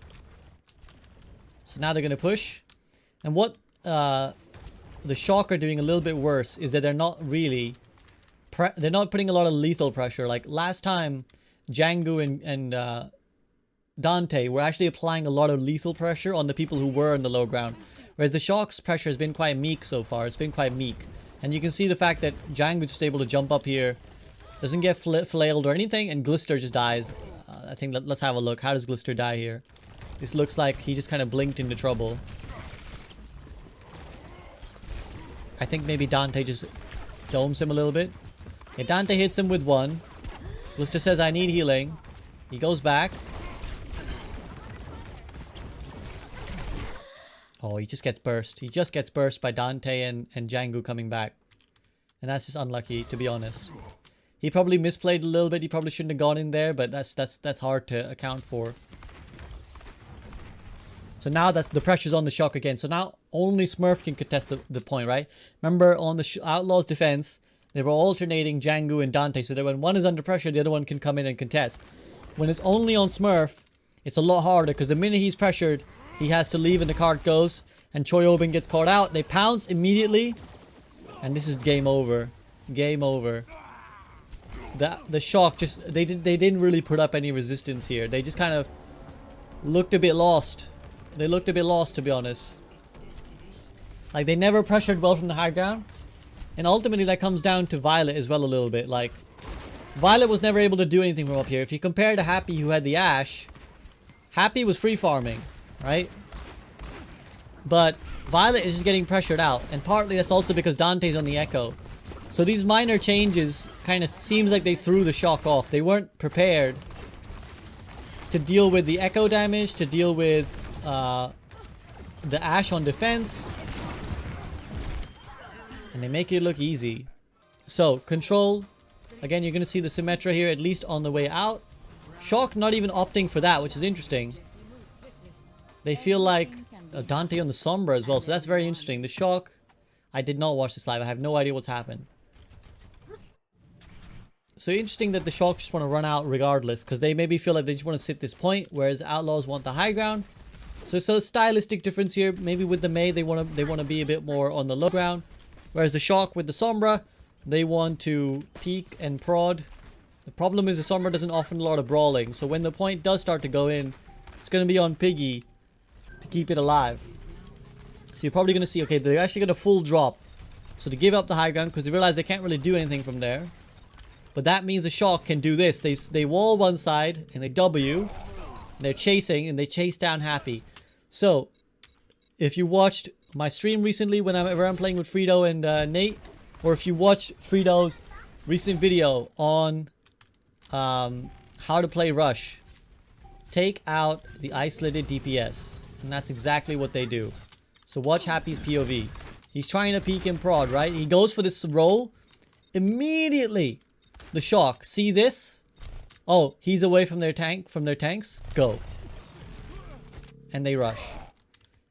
So now they're going to push. And what the Shock are doing a little bit worse is that they're not really... they're not putting a lot of lethal pressure. Like last time, Django and Dante were actually applying a lot of lethal pressure on the people who were in the low ground. Whereas the Shock's pressure has been quite meek so far. It's been quite meek. And you can see the fact that Django's just able to jump up here. Doesn't get flailed or anything. And Glister just dies. I think let's have a look. How does Glister die here? This looks like he just kind of blinked into trouble. I think maybe Dante just domes him a little bit. Yeah, Dante hits him with one. Glister says, I need healing. He goes back. Oh, Oh, he just gets burst. He just gets burst by Dante and Django coming back. And that's just unlucky, to be honest. He probably misplayed a little bit. He probably shouldn't have gone in there, but that's hard to account for. So now that's the pressure's on the Shock again. So now only Smurf can contest the point, right? Remember on the Outlaws defense, they were alternating Django and Dante so that when one is under pressure, the other one can come in and contest. When it's only on Smurf, it's a lot harder because the minute he's pressured, he has to leave and the card goes. And Choyobin gets caught out. They pounce immediately. And this is game over. Game over. The Shock just... They didn't really put up any resistance here. They just kind of looked a bit lost. They looked a bit lost, to be honest. Like, they never pressured well from the high ground. And ultimately, that comes down to Violet as well a little bit. Like, Violet was never able to do anything from up here. If you compare to Happy, who had the Ashe, Happy was free farming, right? But Violet is just getting pressured out. And partly that's also because Dante's on the Echo. So these minor changes kind of seems like they threw the Shock off. They weren't prepared to deal with the Echo damage, to deal with the Ashe on defense. And they make it look easy. So, control. Again, you're going to see the Symmetra here, at least on the way out. Shock not even opting for that, which is interesting. They feel like Dante on the Sombra as well, so that's very interesting. The Shock, I did not watch this live. I have no idea what's happened. So interesting that the Shock just want to run out regardless, because they maybe feel like they just want to sit this point, whereas Outlaws want the high ground. So it's a stylistic difference here. Maybe with the Mei, they want to be a bit more on the low ground. Whereas the Shock with the Sombra, they want to peek and prod. The problem is the Sombra doesn't offer a lot of brawling. So when the point does start to go in, it's going to be on Piggy to keep it alive. So you're probably going to see, okay, they're actually going to full drop. So to give up the high ground, because they realize they can't really do anything from there. But that means the Shock can do this. They wall one side and they W. And they're chasing and they chase down Happy. So if you watched my stream recently whenever I'm playing with Frito and Nate, or if you watch Frito's recent video on how to play Rush, take out the isolated DPS, and that's exactly what they do. So watch Happy's POV. He's trying to peek and prod, right? He goes for this roll. Immediately, the Shock see this. Oh, he's away from their tanks. Go, and they rush.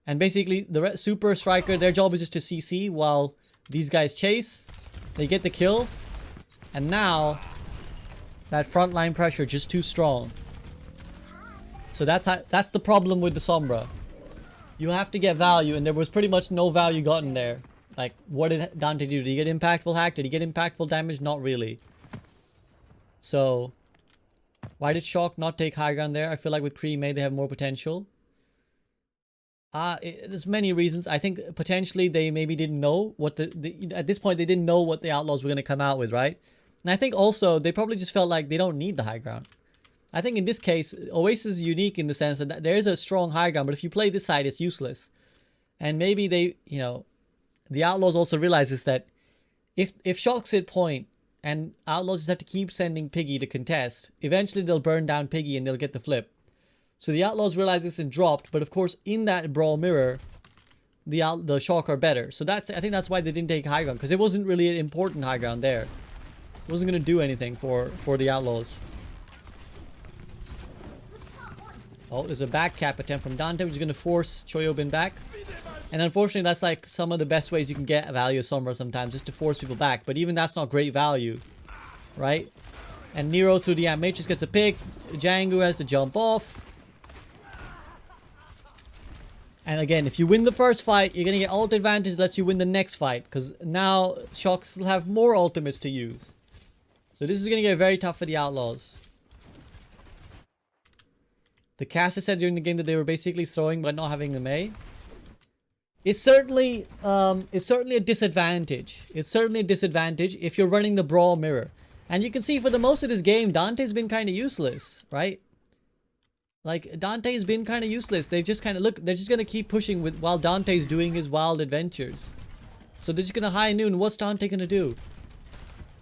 And basically, the Super Striker, their job is just to CC while these guys chase. They get the kill. And now, that frontline pressure just too strong. So that's the problem with the Sombra. You have to get value, and there was pretty much no value gotten there. Like, what did Dante do? Did he get impactful hack? Did he get impactful damage? Not really. So, why did Shock not take high ground there? I feel like with Pre-Made they have more potential. There's many reasons. I think potentially they maybe didn't know what at this point they didn't know what the Outlaws were going to come out with, right? And I think also they probably just felt like they don't need the high ground. I think in this case, Oasis is unique in the sense that there is a strong high ground, but if you play this side, it's useless. And maybe they, you know, the Outlaws also realizes that if Shock's hit point and Outlaws just have to keep sending Piggy to contest, eventually they'll burn down Piggy and they'll get the flip. So the Outlaws realized this and dropped, but of course in that brawl mirror, the Shock are better. So I think that's why they didn't take high ground, because it wasn't really an important high ground there. It wasn't going to do anything for the Outlaws. Oh, there's a back cap attempt from Dante, which is going to force Choyobin back. And unfortunately, that's like some of the best ways you can get value of Sombra sometimes, just to force people back. But even that's not great value, right? And Nero through the Amp Matrix gets a pick. Django has to jump off. And again, if you win the first fight, you're going to get ult advantage, lets you win the next fight. Because now Shocks will have more ultimates to use. So this is going to get very tough for the Outlaws. The caster said during the game that they were basically throwing but not having the Mei. It's certainly a disadvantage. It's certainly a disadvantage if you're running the brawl mirror. And you can see for the most of this game, Dante's been kind of useless, right? Like, Dante's been kind of useless. They've just kind of, look, they're just going to keep pushing while Dante's doing his wild adventures. So they're just going to high noon. What's Dante going to do?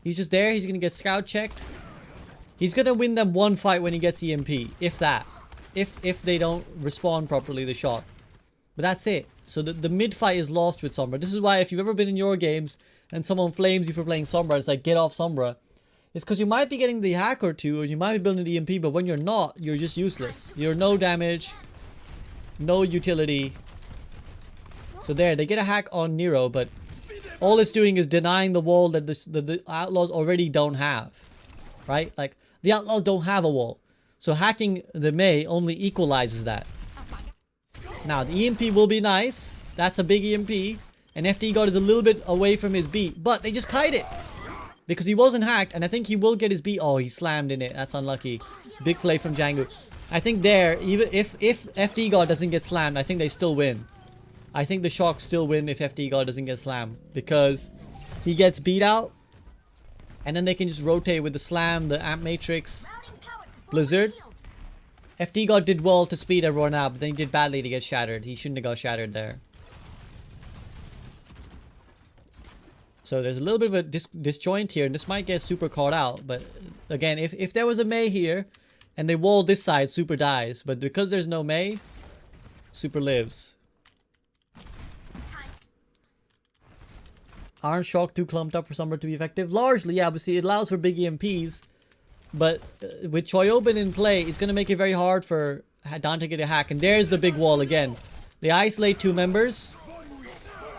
He's just there. He's going to get scout checked. He's going to win them one fight when he gets EMP. If that. If they don't respond properly, the Shock. But that's it. So the mid fight is lost with Sombra. This is why if you've ever been in your games and someone flames you for playing Sombra, it's like, get off Sombra. It's because you might be getting the hack or two, or you might be building the EMP, but when you're not, you're just useless. You're no damage, no utility. So there, they get a hack on Nero, but all it's doing is denying the wall that the Outlaws already don't have. Right? Like, the Outlaws don't have a wall. So hacking the Mei only equalizes that. Now, the EMP will be nice. That's a big EMP. And FD God is a little bit away from his beat, but they just kite it. Because he wasn't hacked, and I think he will get his beat. Oh, he slammed in it. That's unlucky. Big play from Django. I think there, even if FD God doesn't get slammed, I think they still win. I think the Shock still win if FD God doesn't get slammed. Because he gets beat out, and then they can just rotate with the slam, the Amp Matrix, Blizzard. FD God did well to speed everyone out, but then he did badly to get shattered. He shouldn't have got shattered there. So there's a little bit of a disjoint here, and this might get Super caught out. But again, if there was a Mei here, and they wall this side, Super dies. But because there's no Mei, Super lives. Aren't Shock too clumped up for Sombra to be effective? Largely, yeah, but see, it allows for big EMPs. But with Choyobin in play, it's going to make it very hard for Dante to get a hack. And there's the big wall again. They isolate two members.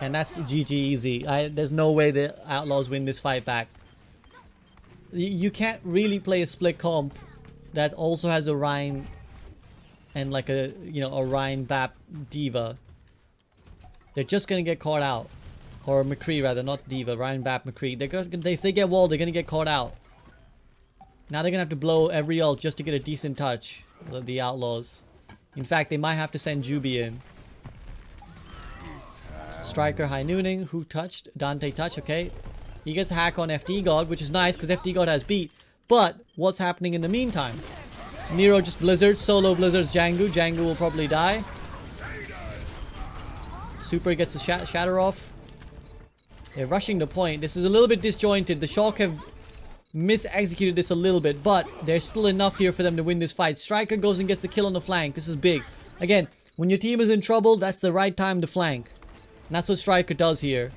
And that's GG easy. There's no way the Outlaws win this fight back. You can't really play a split comp that also has a Rhine and like a, you know, a Rhine Bap Diva. They're just gonna get caught out. Or McCree rather, not Diva, Rhine Bap McCree. If they get walled, they're gonna get caught out. Now they're gonna have to blow every ult just to get a decent touch. The Outlaws. In fact, they might have to send Juby in. Striker high nooning. Who touched? Dante touch. Okay. He gets a hack on FD God, which is nice because FD God has beat. But what's happening in the meantime? Nero just blizzards. Solo blizzards Django. Django will probably die. Super gets a shatter off. They're rushing the point. This is a little bit disjointed. The Shock have mis-executed this a little bit, but there's still enough here for them to win this fight. Striker goes and gets the kill on the flank. This is big. Again, when your team is in trouble, that's the right time to flank. And that's what Striker does here.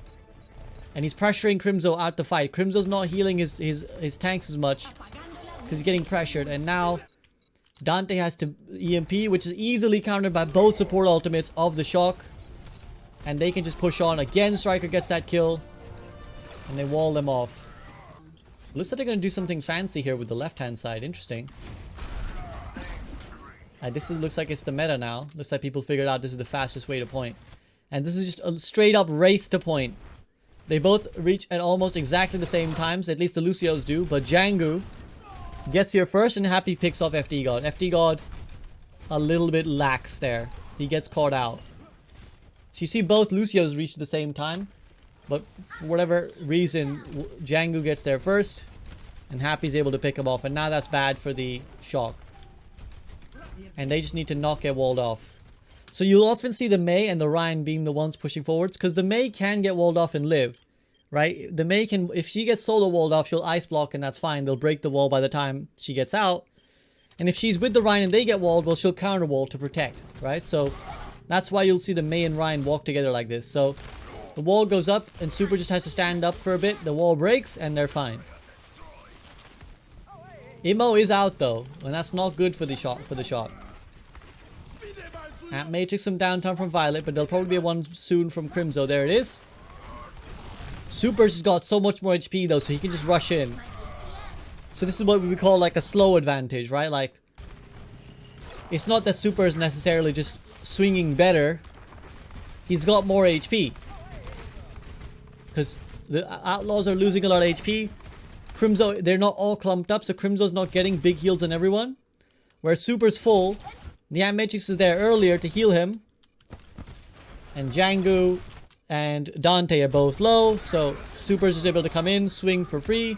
And he's pressuring Crimzo out the fight. Crimzo's not healing his tanks as much because he's getting pressured. And now Dante has to EMP, which is easily countered by both support ultimates of the Shock. And they can just push on. Again, Striker gets that kill. And they wall them off. Looks like they're going to do something fancy here with the left-hand side. Interesting. Looks like it's the meta now. Looks like people figured out this is the fastest way to point. And this is just a straight up race to point. They both reach at almost exactly the same times. At least the Lucios do. But Django gets here first and Happy picks off FD God. FD God a little bit lax there. He gets caught out. So you see both Lucios reach at the same time. But for whatever reason, Django gets there first. And Happy's able to pick him off. And now that's bad for the Shock. And they just need to not get walled off. So you'll often see the Mei and the Rhine being the ones pushing forwards. Because the Mei can get walled off and live. Right? The Mei can, if she gets solo walled off, she'll ice block and that's fine. They'll break the wall by the time she gets out. And if she's with the Rhine and they get walled, well, she'll counter wall to protect. Right? So that's why you'll see the Mei and Rhine walk together like this. So the wall goes up and Super just has to stand up for a bit. The wall breaks and they're fine. Imo is out though. And that's not good for the Shock. Amp Matrix some downtime from Violet, but there'll probably be one soon from Crimzo. There it is. Super's just got so much more HP though, so he can just rush in. So this is what we would call like a slow advantage, right? Like, it's not that Super is necessarily just swinging better. He's got more HP. Because the Outlaws are losing a lot of HP. Crimzo, they're not all clumped up, so Crimzo's not getting big heals on everyone. Whereas Super's full. The Amp Matrix is there earlier to heal him. And Django and Dante are both low. So Super's just able to come in, swing for free.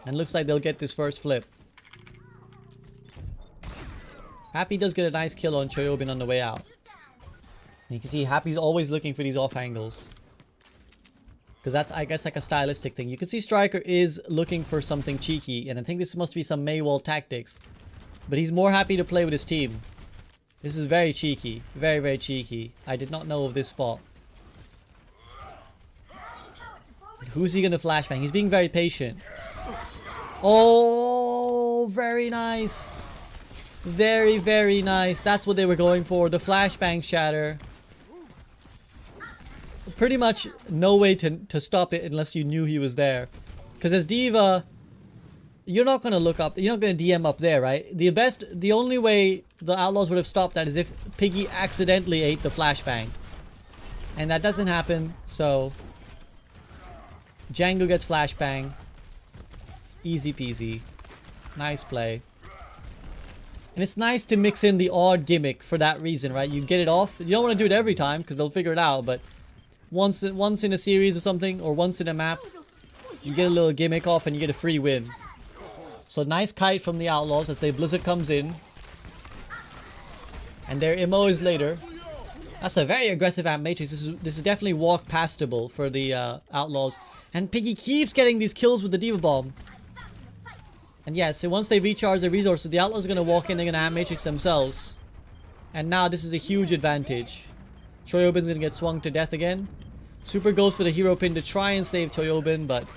And looks like they'll get this first flip. Happy does get a nice kill on Choyobin on the way out. And you can see Happy's always looking for these off angles. Because that's, I guess, like a stylistic thing. You can see Striker is looking for something cheeky. And I think this must be some Mei wall tactics. But he's more happy to play with his team. This is very cheeky. Very, very cheeky. I did not know of this spot. Who's he gonna flashbang? He's being very patient. Oh, very nice. Very, very nice. That's what they were going for. The flashbang shatter. Pretty much no way to stop it unless you knew he was there. Because as D.Va, you're not going to look up. You're not going to DM up there, right? The only way the Outlaws would have stopped that is if Piggy accidentally ate the flashbang. And that doesn't happen, so... Django gets flashbang. Easy peasy. Nice play. And it's nice to mix in the odd gimmick for that reason, right? You get it off. You don't want to do it every time because they'll figure it out, but once in a series or something, or once in a map, you get a little gimmick off and you get a free win. So nice kite from the Outlaws as the Blizzard comes in. And their MO is later. That's a very aggressive amp matrix. This is definitely walk pastable for the Outlaws. And Piggy keeps getting these kills with the D.Va bomb. And yes, so once they recharge their resources, the Outlaws are going to walk in, they're going to amp matrix themselves. And now this is a huge advantage. Choyobin's going to get swung to death again. Super goes for the hero pin to try and save Choyobin, but...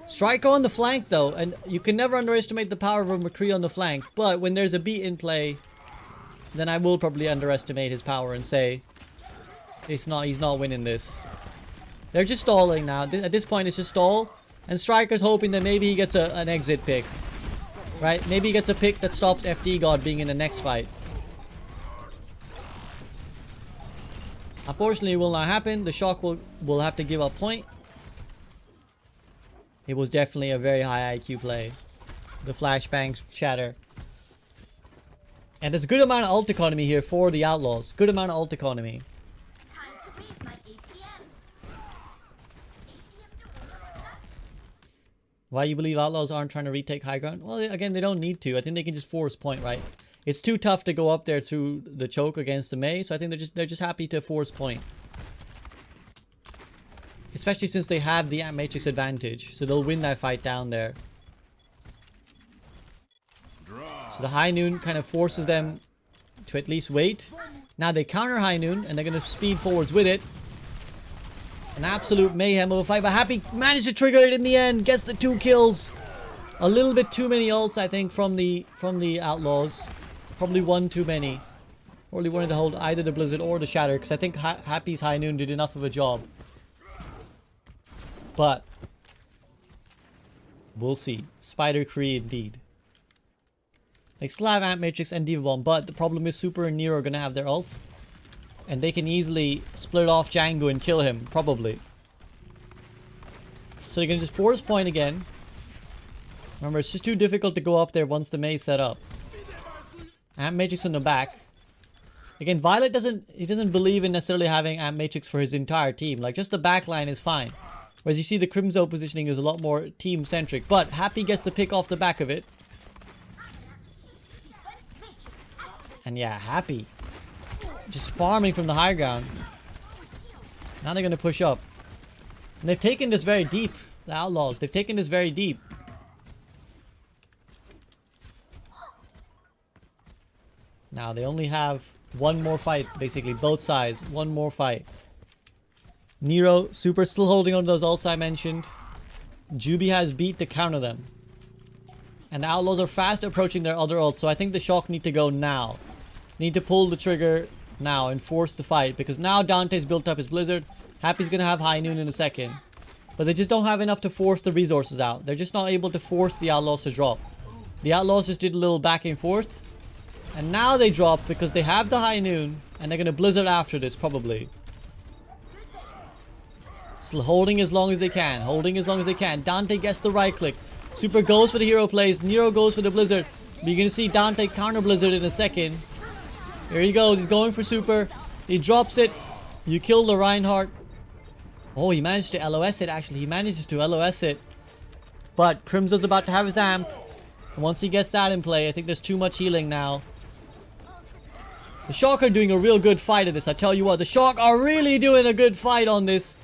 Striker on the flank though, and you can never underestimate the power of a McCree on the flank. But when there's a beat in play, then I will probably underestimate his power and say... he's not winning this. They're just stalling now. At this point it's just stall. And Striker's hoping that maybe he gets an exit pick. Right? Maybe he gets a pick that stops FD God being in the next fight. Unfortunately, it will not happen. The Shock will have to give up point. It was definitely a very high IQ play. The flashbang shatter. And there's a good amount of ult economy here for the Outlaws. Good amount of ult economy. Why you believe Outlaws aren't trying to retake high ground? Well, again, they don't need to. I think they can just force point, right? It's too tough to go up there through the choke against the Mei, so I think they're just happy to force point. Especially since they have the amp matrix advantage, so they'll win that fight down there. So the High Noon kind of forces them to at least wait. Now they counter High Noon, and they're going to speed forwards with it. An absolute mayhem of a fight, but Happy managed to trigger it in the end. Gets the 2 kills. A little bit too many ults, I think, from the Outlaws. Probably one too many. Probably wanted to hold either the Blizzard or the Shatter, because I think Happy's High Noon did enough of a job. But we'll see. Spider Cree indeed. Like Slav Amp Matrix and D.Va Bomb, but the problem is Super and Nero are gonna have their ults. And they can easily split off Django and kill him, probably. So they're gonna just force point again. Remember, it's just too difficult to go up there once the Mei's set up. Amp Matrix on the back. Again, Violet doesn't believe in necessarily having Amp Matrix for his entire team. Like, just the back line is fine. Whereas you see the Crimzo positioning is a lot more team-centric. But Happy gets the pick off the back of it. And yeah, Happy. Just farming from the high ground. Now they're going to push up. And they've taken this very deep. The Outlaws. They've taken this very deep. Now they only have one more fight, basically. Both sides. One more fight. Nero, Super still holding on to those ults I mentioned. Juby has beat to counter them. And the Outlaws are fast approaching their other ults. So I think the Shock need to go now. Need to pull the trigger now and force the fight. Because now Dante's built up his Blizzard. Happy's going to have High Noon in a second. But they just don't have enough to force the resources out. They're just not able to force the Outlaws to drop. The Outlaws just did a little back and forth. And now they drop because they have the High Noon. And they're going to Blizzard after this, probably. Still holding as long as they can. Holding as long as they can. Dante gets the right click. Super goes for the hero plays. Nero goes for the Blizzard. But you're going to see Dante counter Blizzard in a second. There he goes. He's going for Super. He drops it. You kill the Reinhardt. Oh, he managed to LOS it, actually. He manages to LOS it. But Crimzo's about to have his amp. And once he gets that in play, I think there's too much healing now. The Shock are doing a real good fight at this. I tell you what, the Shock are really doing a good fight on this.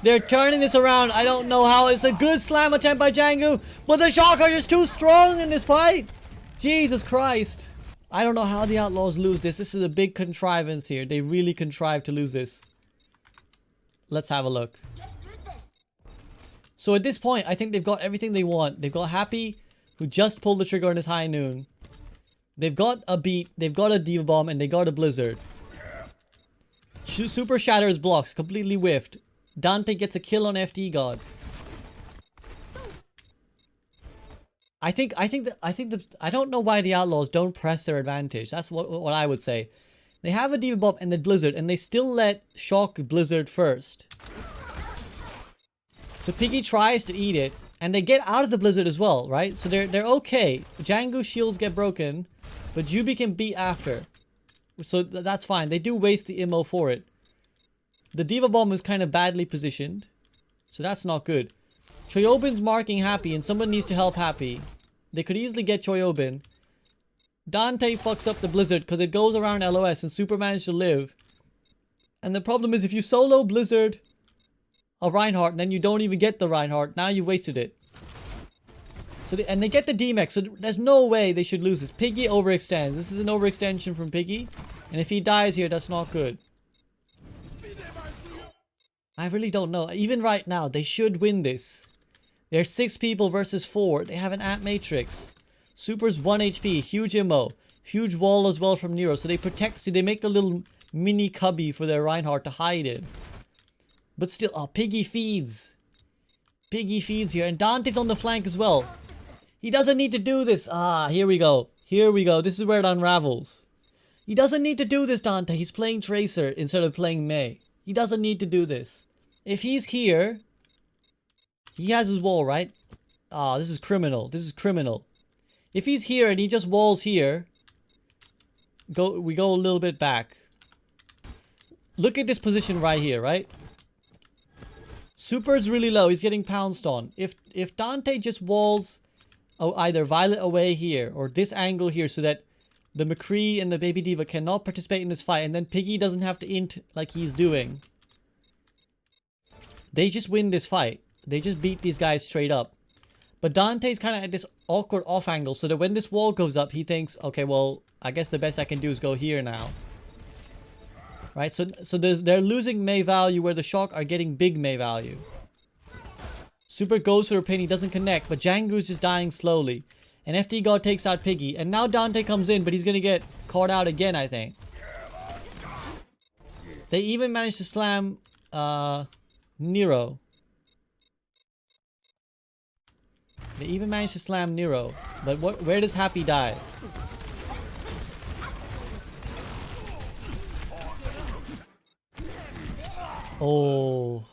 They're turning this around. I don't know how. It's a good slam attempt by Django. But the Shock are just too strong in this fight. Jesus Christ. I don't know how the Outlaws lose this. This is a big contrivance here. They really contrived to lose this. Let's have a look. So at this point, I think they've got everything they want. They've got Happy, who just pulled the trigger on his high noon. They've got a beat, they've got a Diva Bomb, and they got a Blizzard. Super shatters blocks, completely whiffed. Dante gets a kill on FD God. I don't know why the Outlaws don't press their advantage. That's what I would say. They have a Diva Bomb and the Blizzard, and they still let Shock Blizzard first. So Piggy tries to eat it, and they get out of the Blizzard as well, right? So they're okay. Django's shields get broken, but Juby can beat after. So that's fine. They do waste the immo for it. The Diva Bomb is kind of badly positioned, so that's not good. Choyobin's marking Happy, and someone needs to help Happy. They could easily get Choyobin. Dante fucks up the Blizzard because it goes around LOS and Super managed to live. And the problem is if you solo Blizzard a Reinhardt and then you don't even get the Reinhardt, now you've wasted it. So and they get the DMX, so there's no way they should lose this. Piggy overextends. This is an overextension from Piggy. And if he dies here, that's not good. I really don't know. Even right now, they should win this. There's 6 people versus 4. They have an Ant Matrix. Super's 1 HP. Huge immo. Huge wall as well from Nero. So they protect. See, they make the little mini cubby for their Reinhardt to hide in. But still, oh, Piggy feeds. Piggy feeds here. And Dante's on the flank as well. He doesn't need to do this. Ah, here we go. Here we go. This is where it unravels. He doesn't need to do this, Dante. He's playing Tracer instead of playing Mei. He doesn't need to do this. If he's here, he has his wall, right? Ah, this is criminal. This is criminal. If he's here and he just walls here, we go a little bit back. Look at this position right here, right? Super's really low. He's getting pounced on. If Dante just walls either Violet away here or this angle here so that the McCree and the Baby Diva cannot participate in this fight, and then Piggy doesn't have to int like he's doing, they just win this fight. They just beat these guys straight up. But Dante's kind of at this awkward off angle so that when this wall goes up, he thinks, okay, well, I guess the best I can do is go here now. Right? So they're losing Mei value where the Shock are getting big Mei value. Super goes for a pin. He doesn't connect, but Django's just dying slowly. And FD God takes out Piggy. And now Dante comes in, but he's going to get caught out again, I think. They even managed to slam Nero. They even managed to slam Nero. But where does Happy die? Oh.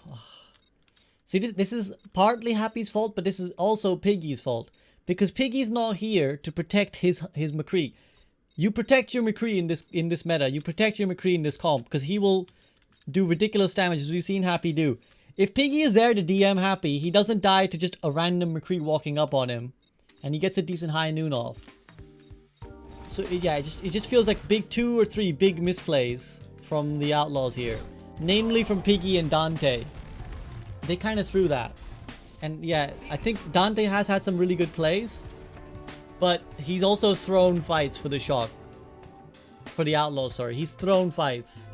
See, this is partly Happy's fault, but this is also Piggy's fault. Because Piggy's not here to protect his McCree. You protect your McCree in this meta. You protect your McCree in this comp. Because he will do ridiculous damage as we've seen Happy do. If Piggy is there to DM Happy, he doesn't die to just a random McCree walking up on him. And he gets a decent high noon off. So yeah, it just feels like 2 or 3 big misplays from the Outlaws here. Namely from Piggy and Dante. They kind of threw that. And yeah, I think Dante has had some really good plays. But he's also thrown fights for the Shock. For the Outlaws, sorry. He's thrown fights.